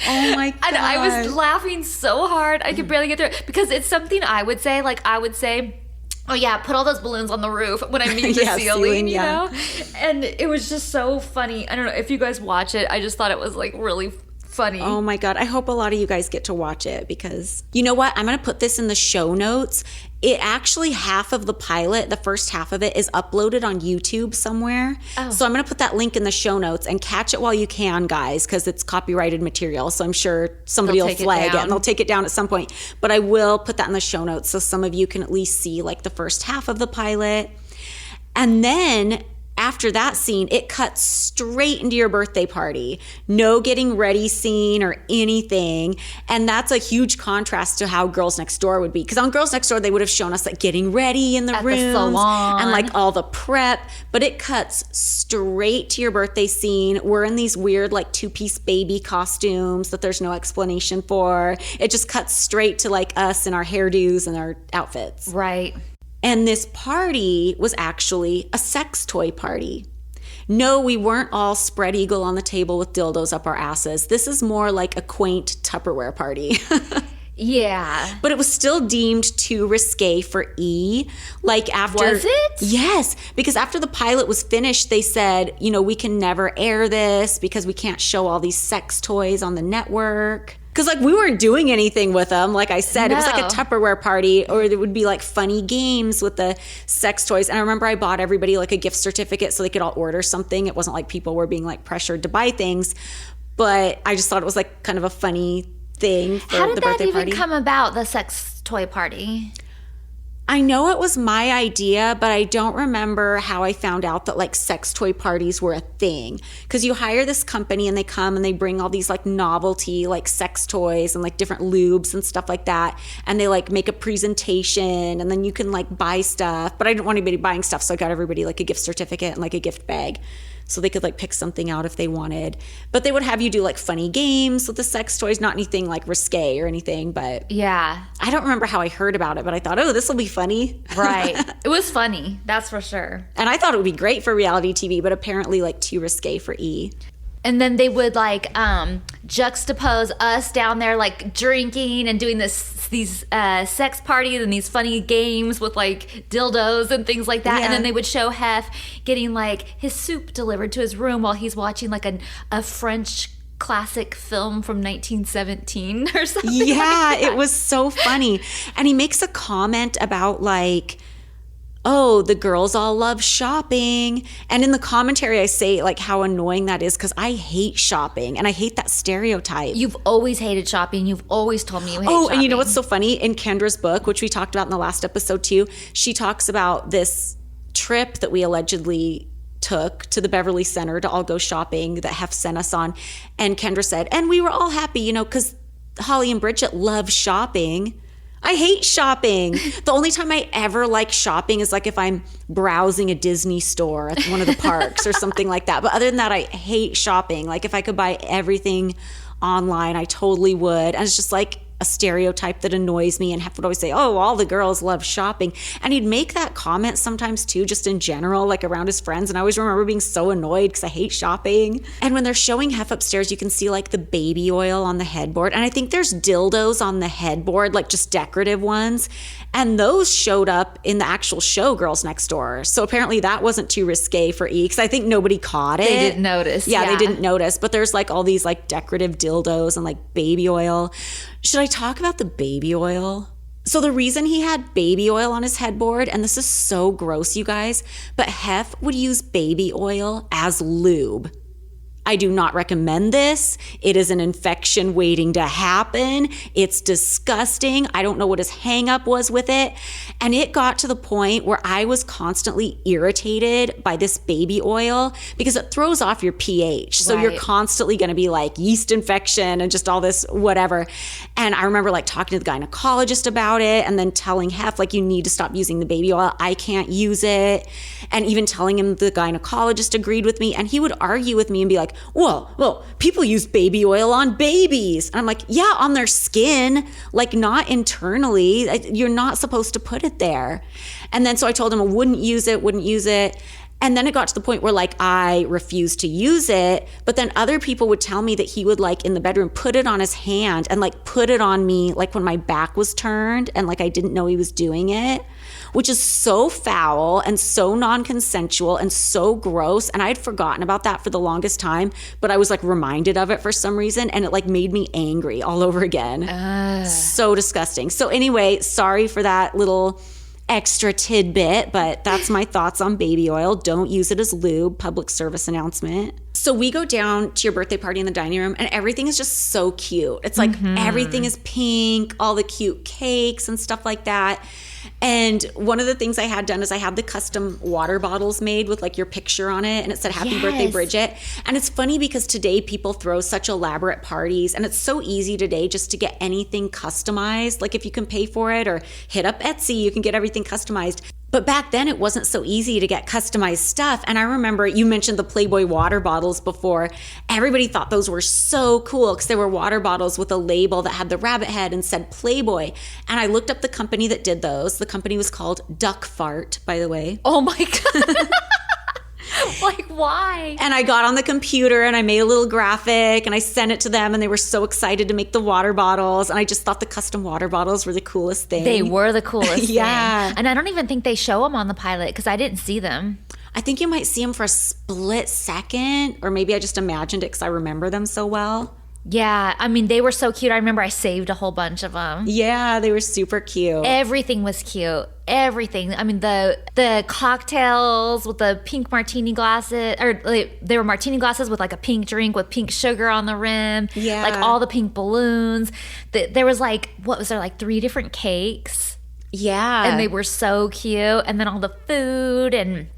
Oh my god! And I was laughing so hard I could barely get through it because it's something I would say. Like I would say, oh yeah, put all those balloons on the roof when I mean the ceiling, you know? And it was just so funny. I don't know if you guys watch it. I just thought it was like really funny. Oh my god, I hope a lot of you guys get to watch it because you know what? I'm going to put this in the show notes. It actually, half of the pilot, the first half of it is uploaded on YouTube somewhere. Oh. So I'm going to put that link in the show notes and catch it while you can, guys, because it's copyrighted material. So I'm sure somebody will flag it and they'll take it down at some point. But I will put that in the show notes so some of you can at least see like the first half of the pilot. And then after that scene, it cuts straight into your birthday party. No getting ready scene or anything. And that's a huge contrast to how Girls Next Door would be. Because on Girls Next Door, they would have shown us like getting ready in the rooms. The salon. And like all the prep. But it cuts straight to your birthday scene. We're in these weird like two-piece baby costumes that there's no explanation for. It just cuts straight to like us and our hairdos and our outfits. Right. And this party was actually a sex toy party. No, we weren't all spread eagle on the table with dildos up our asses. This is more like a quaint Tupperware party. Yeah. But it was still deemed too risque for E. Like after... Was it? Yes. Because after the pilot was finished, they said, you know, we can never air this because we can't show all these sex toys on the network. Because, like, we weren't doing anything with them. Like I said, It was like a Tupperware party, or there would be, like, funny games with the sex toys. And I remember I bought everybody, like, a gift certificate so they could all order something. It wasn't like people were being, like, pressured to buy things. But I just thought it was, like, kind of a funny thing for the birthday party. How did that even come about, the sex toy party? I know it was my idea, but I don't remember how I found out that like sex toy parties were a thing. Because you hire this company and they come and they bring all these like novelty like sex toys and like different lubes and stuff like that. And they like make a presentation and then you can like buy stuff. But I didn't want anybody buying stuff, so I got everybody like a gift certificate and like a gift bag. So they could like pick something out if they wanted. But they would have you do like funny games with the sex toys, not anything like risque or anything. But yeah, I don't remember how I heard about it, but I thought, oh, this will be funny. Right. It was funny. That's for sure. And I thought it would be great for reality TV, but apparently like too risque for E. And then they would like juxtapose us down there like drinking and doing these sex parties and these funny games with like dildos and things like that. Yeah. And then they would show Hef getting like his soup delivered to his room while he's watching like a French classic film from 1917 or something. Yeah, like that. It was so funny. And he makes a comment about like, oh, the girls all love shopping. And in the commentary, I say like how annoying that is because I hate shopping and I hate that stereotype. You've always hated shopping. You've always told me you hate shopping. And you know what's so funny? In Kendra's book, which we talked about in the last episode too, she talks about this trip that we allegedly took to the Beverly Center to all go shopping that Hef sent us on. And Kendra said, and we were all happy, you know, because Holly and Bridget love shopping. I hate shopping. The only time I ever like shopping is like if I'm browsing a Disney store at one of the parks or something like that. But other than that, I hate shopping. Like if I could buy everything online, I totally would. And it's just like a stereotype that annoys me. And Hef would always say, oh, all the girls love shopping. And he'd make that comment sometimes too, just in general, like around his friends. And I always remember being so annoyed because I hate shopping. And when they're showing Hef upstairs, you can see like the baby oil on the headboard. And I think there's dildos on the headboard, like just decorative ones. And those showed up in the actual show Girls Next Door. So apparently that wasn't too risque for E because I think nobody caught it. They didn't notice. Yeah, they didn't notice. But there's like all these like decorative dildos and like baby oil. Should I talk about the baby oil? So the reason he had baby oil on his headboard, and this is so gross, you guys, but Hef would use baby oil as lube. I do not recommend this. It is an infection waiting to happen. It's disgusting. I don't know what his hang up was with it. And it got to the point where I was constantly irritated by this baby oil because it throws off your pH. So you're constantly going to be like yeast infection and just all this whatever. And I remember like talking to the gynecologist about it and then telling Hef, like, you need to stop using the baby oil. I can't use it. And even telling him the gynecologist agreed with me. And he would argue with me and be like, well, people use baby oil on babies. And I'm like, yeah, on their skin, like not internally. You're not supposed to put it there. And then so I told him I wouldn't use it. And then it got to the point where like I refused to use it, but then other people would tell me that he would like in the bedroom put it on his hand and like put it on me like when my back was turned and like I didn't know he was doing it, which is so foul and so non-consensual and so gross. And I had forgotten about that for the longest time, but I was like reminded of it for some reason and it like made me angry all over again. So disgusting. So anyway, sorry for that little extra tidbit, but that's my thoughts on baby oil. Don't use it as lube. Public service announcement. So we go down to your birthday party in the dining room and everything is just so cute. It's like everything is pink, all the cute cakes and stuff like that. And one of the things I had done is I had the custom water bottles made with like your picture on it and it said happy birthday Bridget. And it's funny because today people throw such elaborate parties and it's so easy today just to get anything customized. Like if you can pay for it or hit up Etsy, you can get everything customized. But back then it wasn't so easy to get customized stuff. And I remember you mentioned the Playboy water bottles before. Everybody thought those were so cool because they were water bottles with a label that had the rabbit head and said Playboy. And I looked up the company that did those. The company was called Duck Fart, by the way. Oh my God. Like, why? And I got on the computer and I made a little graphic and I sent it to them and they were so excited to make the water bottles. And I just thought the custom water bottles were the coolest thing. They were the coolest thing. And I don't even think they show them on the pilot because I didn't see them. I think you might see them for a split second, or maybe I just imagined it because I remember them so well. Yeah, I mean, they were so cute. I remember I saved a whole bunch of them. Yeah, they were super cute. Everything was cute. Everything. I mean, the cocktails with the pink martini glasses, or like, they were martini glasses with like a pink drink with pink sugar on the rim. Yeah. Like all the pink balloons. There was like, what was there, like 3 different cakes? Yeah. And they were so cute. And then all the food and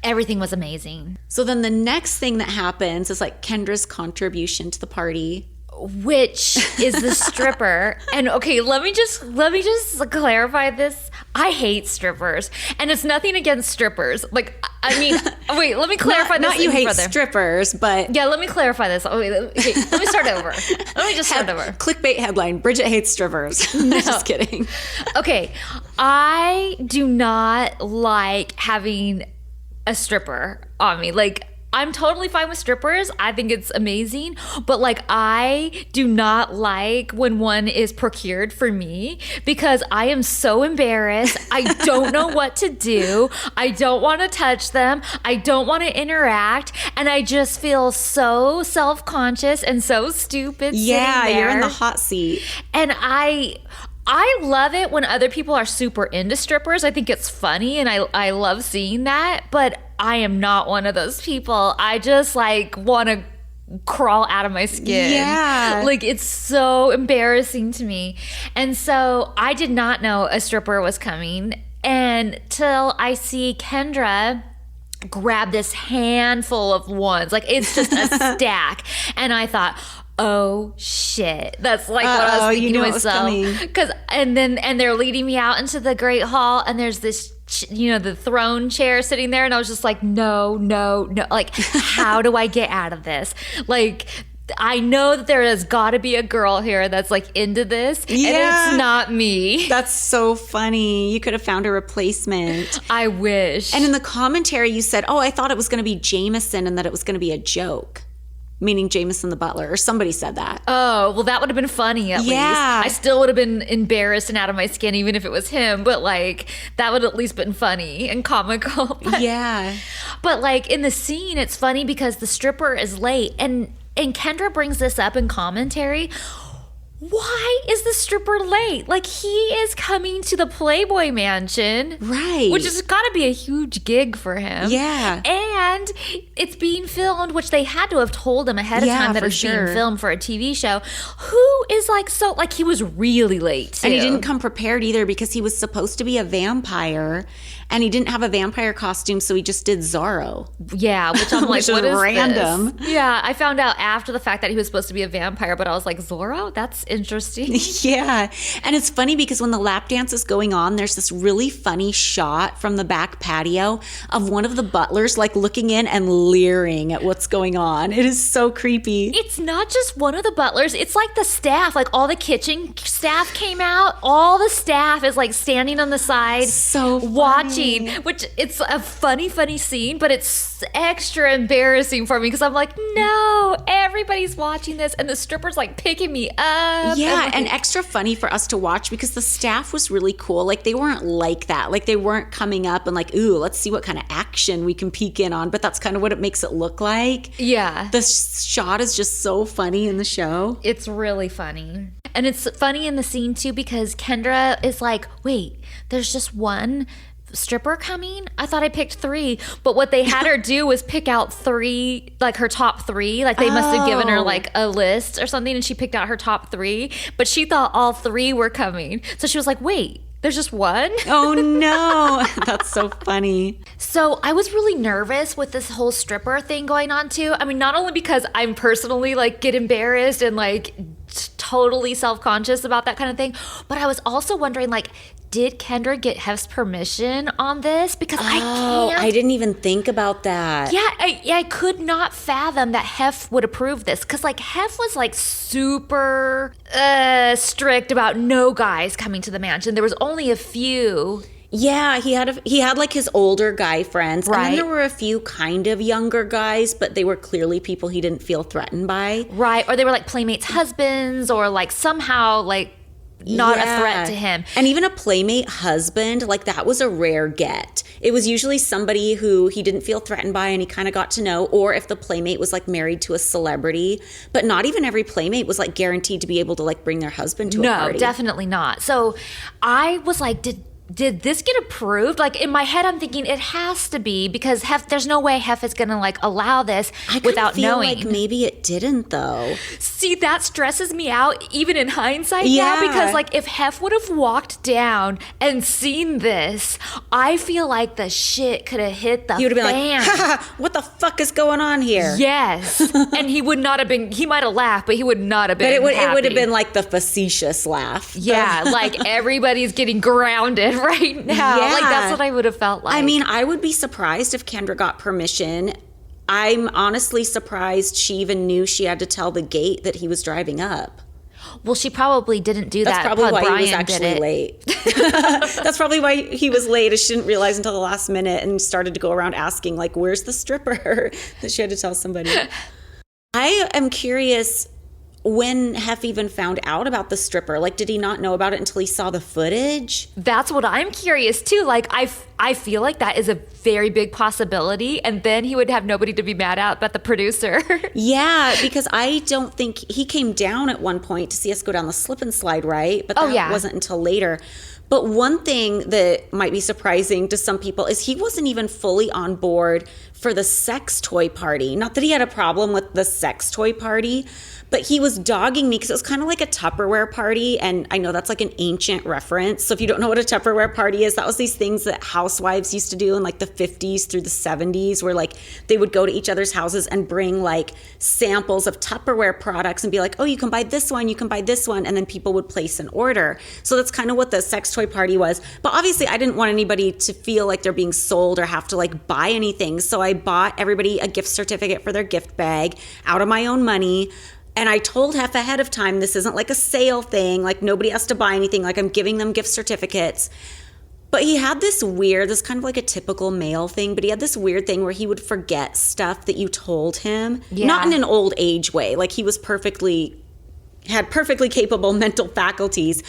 everything was amazing. So then the next thing that happens is like Kendra's contribution to the party, which is the stripper. And okay, let me just clarify this. I hate strippers, and it's nothing against strippers. Like, I mean, wait, let me clarify this. Not you hate strippers, but yeah, let me clarify this. Oh, wait, okay, let me start over. Let me just start over. Clickbait headline: Bridget hates strippers. No. Just kidding. Okay, I do not like having a stripper on me. Like, I'm totally fine with strippers. I think it's amazing. But like, I do not like when one is procured for me because I am so embarrassed. I don't know what to do. I don't want to touch them. I don't want to interact. And I just feel so self-conscious and so stupid. Yeah, you're in the hot seat. And I love it when other people are super into strippers. I think it's funny and I love seeing that, but I am not one of those people. I just like want to crawl out of my skin. Yeah. Like, it's so embarrassing to me. And so I did not know a stripper was coming until I see Kendra grab this handful of ones. Like, it's just a stack. And I thought, oh shit, that's like what I was thinking to myself. Because and they're leading me out into the great hall, and there's this, the throne chair sitting there, and I was just like, no, like, how do I get out of this? Like, I know that there has got to be a girl here that's like into this, and it's not me. That's so funny. You could have found a replacement. I wish. And in the commentary, you said, "Oh, I thought it was going to be Jameson, and that it was going to be a joke." Meaning Jameson the butler, or somebody said that. Oh, well, that would have been funny at least. I still would have been embarrassed and out of my skin even if it was him, but like, that would have at least been funny and comical. But like, in the scene, it's funny because the stripper is late, and Kendra brings this up in commentary. why is the stripper late? Like, he is coming to the Playboy Mansion. Right. Which has got to be a huge gig for him. Yeah. And it's being filmed, which they had to have told him ahead of time that it's being filmed for a TV show. Who is like, so, like, he was really late, too. And he didn't come prepared either because he was supposed to be a vampire and he didn't have a vampire costume, so he just did Zorro. Yeah, which I'm like, which what is random. This? Yeah, I found out after the fact that he was supposed to be a vampire, but I was like, Zorro? That's interesting. Yeah. And it's funny because when the lap dance is going on, there's this really funny shot from the back patio of one of the butlers like looking in and leering at what's going on. It is so creepy. It's not just one of the butlers. It's like the staff, like all the kitchen staff came out. All the staff is like standing on the side, so watching, which it's a funny scene, but it's extra embarrassing for me because I'm like, no, everybody's watching this and the stripper's like picking me up. Yeah, and extra funny for us to watch because the staff was really cool. Like, they weren't like that. Like, they weren't coming up and like, ooh, let's see what kind of action we can peek in on. But that's kind of what it makes it look like. Yeah. The shot is just so funny in the show. It's really funny. And it's funny in the scene, too, because Kendra is like, wait, there's just one stripper coming? I thought I picked 3. But what they had her do was pick out 3, like her top 3. Like they must have given her like a list or something and she picked out her top 3. But she thought all 3 were coming. So she was like, wait, there's just one? Oh no, that's so funny. So I was really nervous with this whole stripper thing going on too. I mean, not only because I'm personally like get embarrassed and like totally self-conscious about that kind of thing, but I was also wondering like, did Kendra get HEF'S permission on this? Because I didn't even think about that. Yeah, I could not fathom that HEF would approve this because like HEF was like super strict about no guys coming to the mansion. There was only a few. Yeah, he had like his older guy friends. Right. And then there were a few kind of younger guys, but they were clearly people he didn't feel threatened by. Right, or they were like playmates' husbands or like somehow like not a threat to him. And even a playmate husband, like that was a rare get. It was usually somebody who he didn't feel threatened by and he kind of got to know, or if the playmate was like married to a celebrity. But not even every playmate was like guaranteed to be able to like bring their husband to a party. No, definitely not. So I was like, did this get approved? Like in my head, I'm thinking it has to be because there's no way HEF is going to like allow this without knowing. I feel like maybe it didn't though. See, that stresses me out even in hindsight now because like if HEF would have walked down and seen this, I feel like the shit could have hit the fan. He would have been like, ha, ha, what the fuck is going on here? Yes. And he would not have been, he might have laughed, but he would not have been But it happy. would have been like the facetious laugh. Yeah, like everybody's getting grounded right now. Yeah. Like that's what I would have felt like. I mean, I would be surprised if Kendra got permission. I'm honestly surprised she even knew she had to tell the gate that he was driving up. Well, she probably didn't do that. That's probably why Brian he was actually late. That's probably why he was late. She didn't realize until the last minute and started to go around asking, like, where's the stripper? That she had to tell somebody. I am curious when HEF even found out about the stripper. Like, did he not know about it until he saw the footage? That's what I'm curious too. Like, I feel like that is a very big possibility, and then he would have nobody to be mad at but the producer. Yeah, because I don't think he came down at one point to see us go down the slip and slide, right? But that wasn't until later. But one thing that might be surprising to some people is he wasn't even fully on board for the sex toy party. Not that he had a problem with the sex toy party, but he was dogging me because it was kind of like a Tupperware party. And I know that's like an ancient reference. So if you don't know what a Tupperware party is, that was these things that housewives used to do in like the 50s through the 70s, where like they would go to each other's houses and bring like samples of Tupperware products and be like, oh, you can buy this one, you can buy this one. And then people would place an order. So that's kind of what the sex toy party was. But obviously I didn't want anybody to feel like they're being sold or have to like buy anything. So I bought everybody a gift certificate for their gift bag out of my own money. And I told HEF ahead of time, this isn't like a sale thing. Like nobody has to buy anything. Like I'm giving them gift certificates. But he had this kind of like a typical male thing, but he had this weird thing where he would forget stuff that you told him. Yeah. Not in an old age way. Like he was had perfectly capable mental faculties.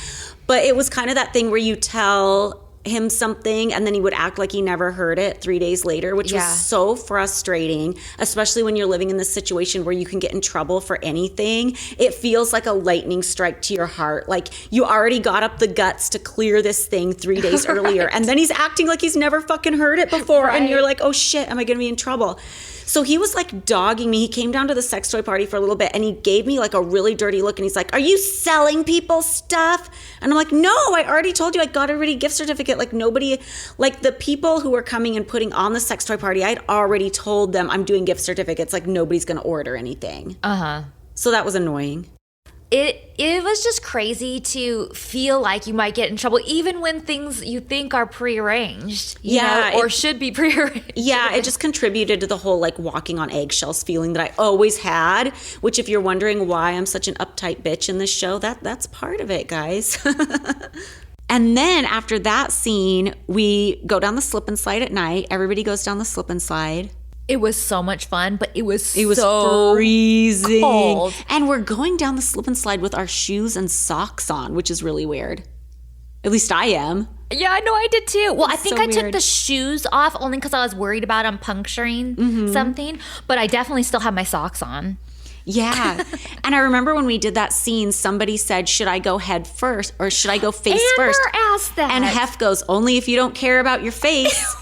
But it was kind of that thing where you tell him something and then he would act like he never heard it 3 days later, which was so frustrating, especially when you're living in this situation where you can get in trouble for anything. It feels like a lightning strike to your heart. Like you already got up the guts to clear this thing 3 days earlier, and then he's acting like he's never fucking heard it before, and you're like, oh shit, am I gonna be in trouble? So he was like dogging me. He came down to the sex toy party for a little bit and he gave me like a really dirty look and he's like, are you selling people stuff? And I'm like, no, I already told you I got everybody a gift certificate. Like nobody, like the people who were coming and putting on the sex toy party, I'd already told them I'm doing gift certificates. Like nobody's going to order anything. So that was annoying. It was just crazy to feel like you might get in trouble, even when things you think are prearranged, you know, or should be prearranged. Yeah, it just contributed to the whole like walking on eggshells feeling that I always had, which if you're wondering why I'm such an uptight bitch in this show, that's part of it, guys. And then after that scene, we go down the slip and slide at night. Everybody goes down the slip and slide. It was so much fun, but it was so freezing. Cold. And we're going down the slip and slide with our shoes and socks on, which is really weird. At least I am. Yeah, I know, I did too. Well, I think I took weird. the shoes off only because I was worried about them puncturing something, but I definitely still have my socks on. Yeah. And I remember when we did that scene, somebody said, should I go head first or should I go face Amber first? asked that. And Hef goes, only if you don't care about your face.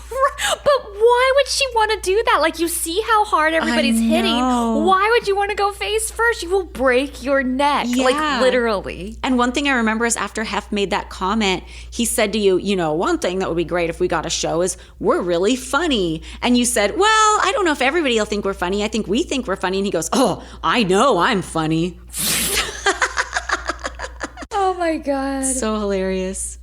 But why would she want to do that? Like, you see how hard everybody's hitting. Why would you want to go face first? You will break your neck. Yeah. Like, literally. And one thing I remember is after Hef made that comment, he said to you, you know, one thing that would be great if we got a show is we're really funny. And you said, well, I don't know if everybody will think we're funny. I think we think we're funny. And he goes, oh, I know I'm funny. Oh my God. So hilarious.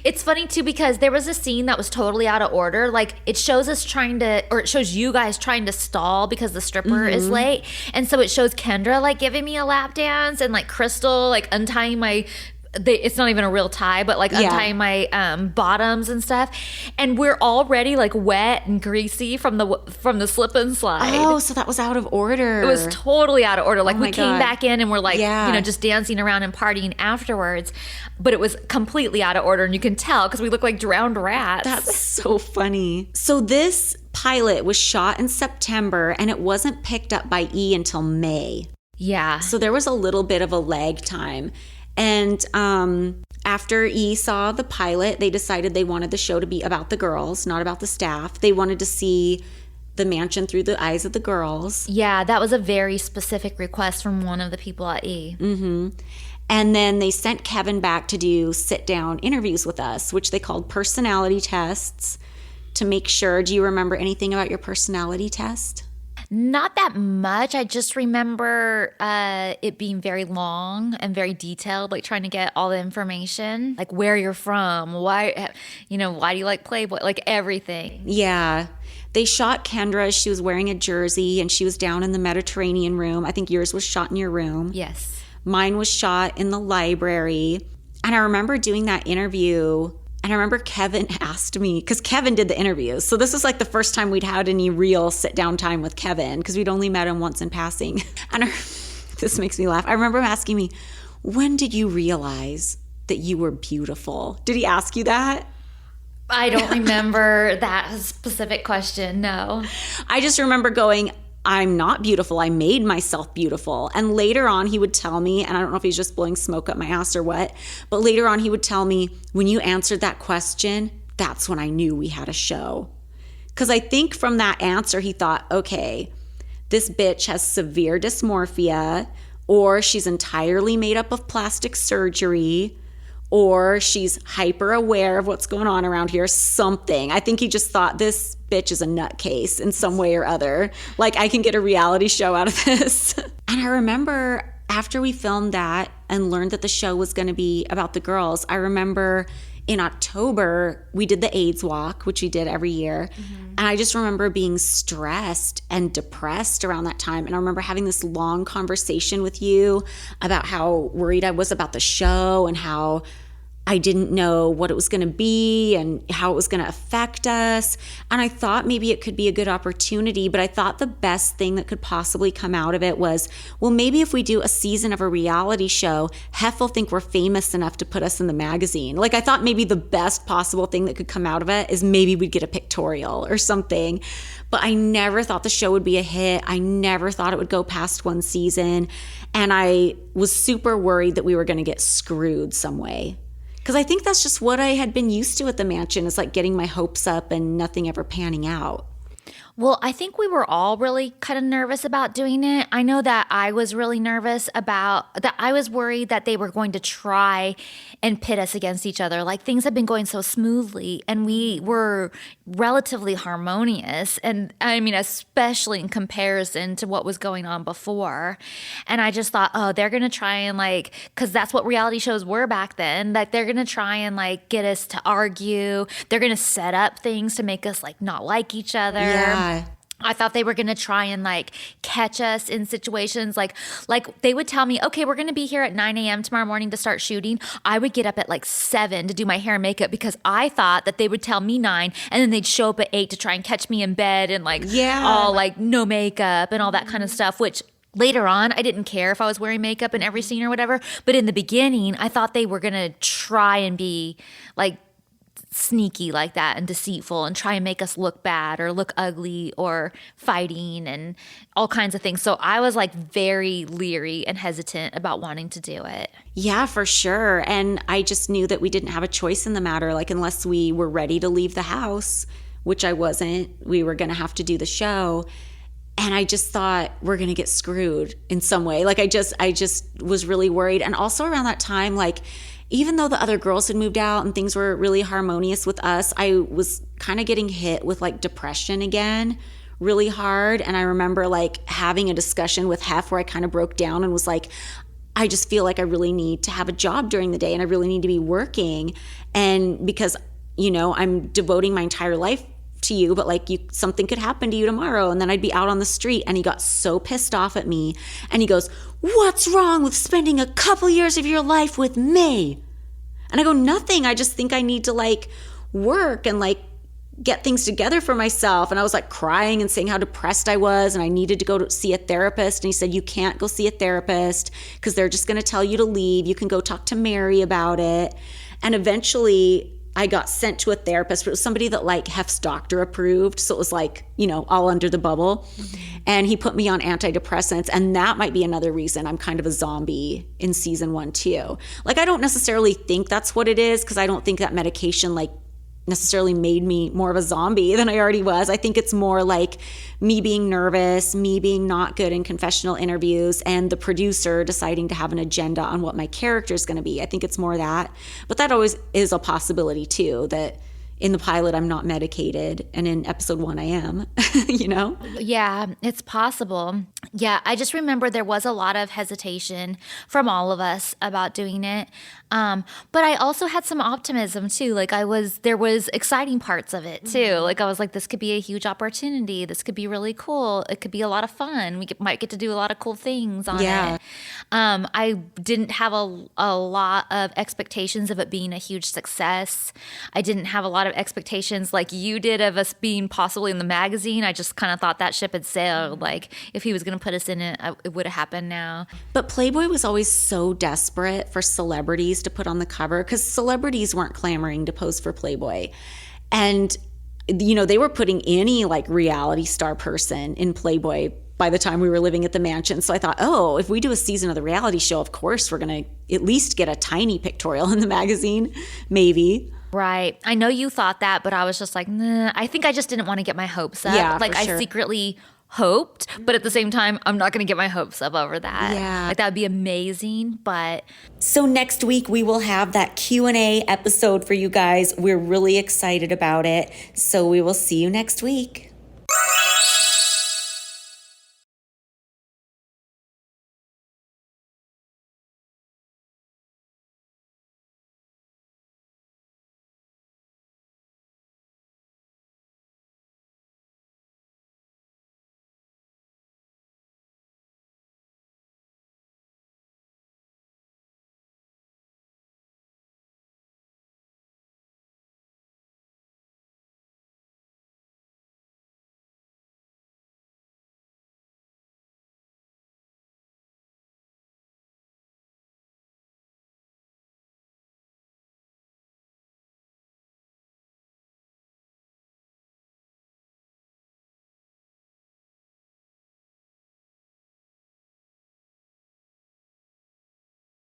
It's funny too because there was a scene that was totally out of order. Like it shows us it shows you guys trying to stall because the stripper is late. And so it shows Kendra like giving me a lap dance and like Crystal like untying my it's not even a real tie, but like untying my bottoms and stuff. And we're already like wet and greasy from the slip and slide. Oh, so that was out of order. It was totally out of order. Like we came God. back in and we're like, you know, just dancing around and partying afterwards. But it was completely out of order. And you can tell because we look like drowned rats. That's so funny. So this pilot was shot in September and it wasn't picked up by E until May. Yeah. So there was a little bit of a lag time. And after E saw the pilot, they decided they wanted the show to be about the girls, not about the staff. They wanted to see the mansion through the eyes of the girls. Yeah, that was a very specific request from one of the people at E. Mm-hmm. And then they sent Kevin back to do sit-down interviews with us, which they called personality tests to make sure. Do you remember anything about your personality test? Not that much. I just remember it being very long and very detailed, like trying to get all the information, like where you're from, why do you like Playboy, like everything. Yeah. They shot Kendra. She was wearing a jersey and she was down in the Mediterranean room. I think yours was shot in your room. Yes. Mine was shot in the library. And I remember doing that interview. And I remember Kevin asked me, because Kevin did the interviews. So this was like the first time we'd had any real sit down time with Kevin because we'd only met him once in passing. And this makes me laugh. I remember him asking me, when did you realize that you were beautiful? Did he ask you that? I don't remember that specific question, no. I just remember going, I'm not beautiful. I made myself beautiful. And later on, he would tell me, and I don't know if he's just blowing smoke up my ass or what, but later on, he would tell me, when you answered that question, that's when I knew we had a show. Because I think from that answer, he thought, okay, this bitch has severe dysmorphia, or she's entirely made up of plastic surgery, or she's hyper aware of what's going on around here, something. I think he just thought this bitch is a nutcase in some way or other. Like, I can get a reality show out of this. And I remember after we filmed that and learned that the show was going to be about the girls, I remember in October, we did the AIDS walk, which we did every year. Mm-hmm. And I just remember being stressed and depressed around that time. And I remember having this long conversation with you about how worried I was about the show and how I didn't know what it was going to be and how it was going to affect us. And I thought maybe it could be a good opportunity, but I thought the best thing that could possibly come out of it was, well, maybe if we do a season of a reality show, Hef will think we're famous enough to put us in the magazine. Like, I thought maybe the best possible thing that could come out of it is maybe we'd get a pictorial or something. But I never thought the show would be a hit. I never thought it would go past one season. And I was super worried that we were going to get screwed some way. Because I think that's just what I had been used to at the mansion, is like getting my hopes up and nothing ever panning out. Well, I think we were all really kind of nervous about doing it. I know that I was really nervous about that. I was worried that they were going to try and pit us against each other. Like, things had been going so smoothly and we were relatively harmonious. And I mean, especially in comparison to what was going on before. And I just thought, oh, they're going to try and like, because that's what reality shows were back then. Like, they're going to try and like get us to argue. They're going to set up things to make us like not like each other. Yeah. I thought they were going to try and like catch us in situations like they would tell me, okay, we're going to be here at 9 a.m. tomorrow morning to start shooting. I would get up at like 7 to do my hair and makeup because I thought that they would tell me 9 and then they'd show up at 8 to try and catch me in bed and like all like no makeup and all that kind of stuff, which later on, I didn't care if I was wearing makeup in every scene or whatever. But in the beginning, I thought they were going to try and be like sneaky like that and deceitful and try and make us look bad or look ugly or fighting and all kinds of things. So I was like very leery and hesitant about wanting to do it. Yeah, for sure. And I just knew that we didn't have a choice in the matter. Like, unless we were ready to leave the house, which I wasn't, we were going to have to do the show. And I just thought we're going to get screwed in some way. Like, I just was really worried. And also around that time, like, even though the other girls had moved out and things were really harmonious with us, I was kind of getting hit with like depression again really hard. And I remember like having a discussion with Hef where I kind of broke down and was like, I just feel like I really need to have a job during the day and I really need to be working. And because, you know, I'm devoting my entire life to you, but like something could happen to you tomorrow and then I'd be out on the street. And he got so pissed off at me and he goes, what's wrong with spending a couple years of your life with me? And I go, nothing. I just think I need to like work and like get things together for myself. And I was like crying and saying how depressed I was and I needed to go to see a therapist. And he said, you can't go see a therapist because they're just going to tell you to leave. You can go talk to Mary about it. And eventually I got sent to a therapist, but it was somebody that like HEF'S doctor approved. So it was like, you know, all under the bubble. Mm-hmm. And he put me on antidepressants. And that might be another reason I'm kind of a zombie in season 1 too. Like, I don't necessarily think that's what it is because I don't think that medication like necessarily made me more of a zombie than I already was. I think it's more like me being nervous, me being not good in confessional interviews, and the producer deciding to have an agenda on what my character is going to be. I think it's more that. But that always is a possibility too, that in the pilot I'm not medicated and in episode 1 I am, you know? Yeah, it's possible. Yeah, I just remember there was a lot of hesitation from all of us about doing it. But I also had some optimism too. Like there was exciting parts of it too. Like I was like, this could be a huge opportunity. This could be really cool. It could be a lot of fun. Might get to do a lot of cool things on it. I didn't have a lot of expectations of it being a huge success. I didn't have a lot of expectations like you did of us being possibly in the magazine. I just kind of thought that ship had sailed. Like if he was going to put us in it, it would have happened now. But Playboy was always so desperate for celebrities to put on the cover because celebrities weren't clamoring to pose for Playboy. And, you know, they were putting any like reality star person in Playboy by the time we were living at the mansion. So I thought, oh, if we do a season of the reality show, of course, we're going to at least get a tiny pictorial in the magazine, maybe. Right. I know you thought that, but I was just like, nah. I think I just didn't want to get my hopes up. Yeah, like for sure. I secretly hoped, but at the same time, I'm not going to get my hopes up over that. Yeah. Like that would be amazing, but. So next week we will have that Q&A episode for you guys. We're really excited about it. So we will see you next week.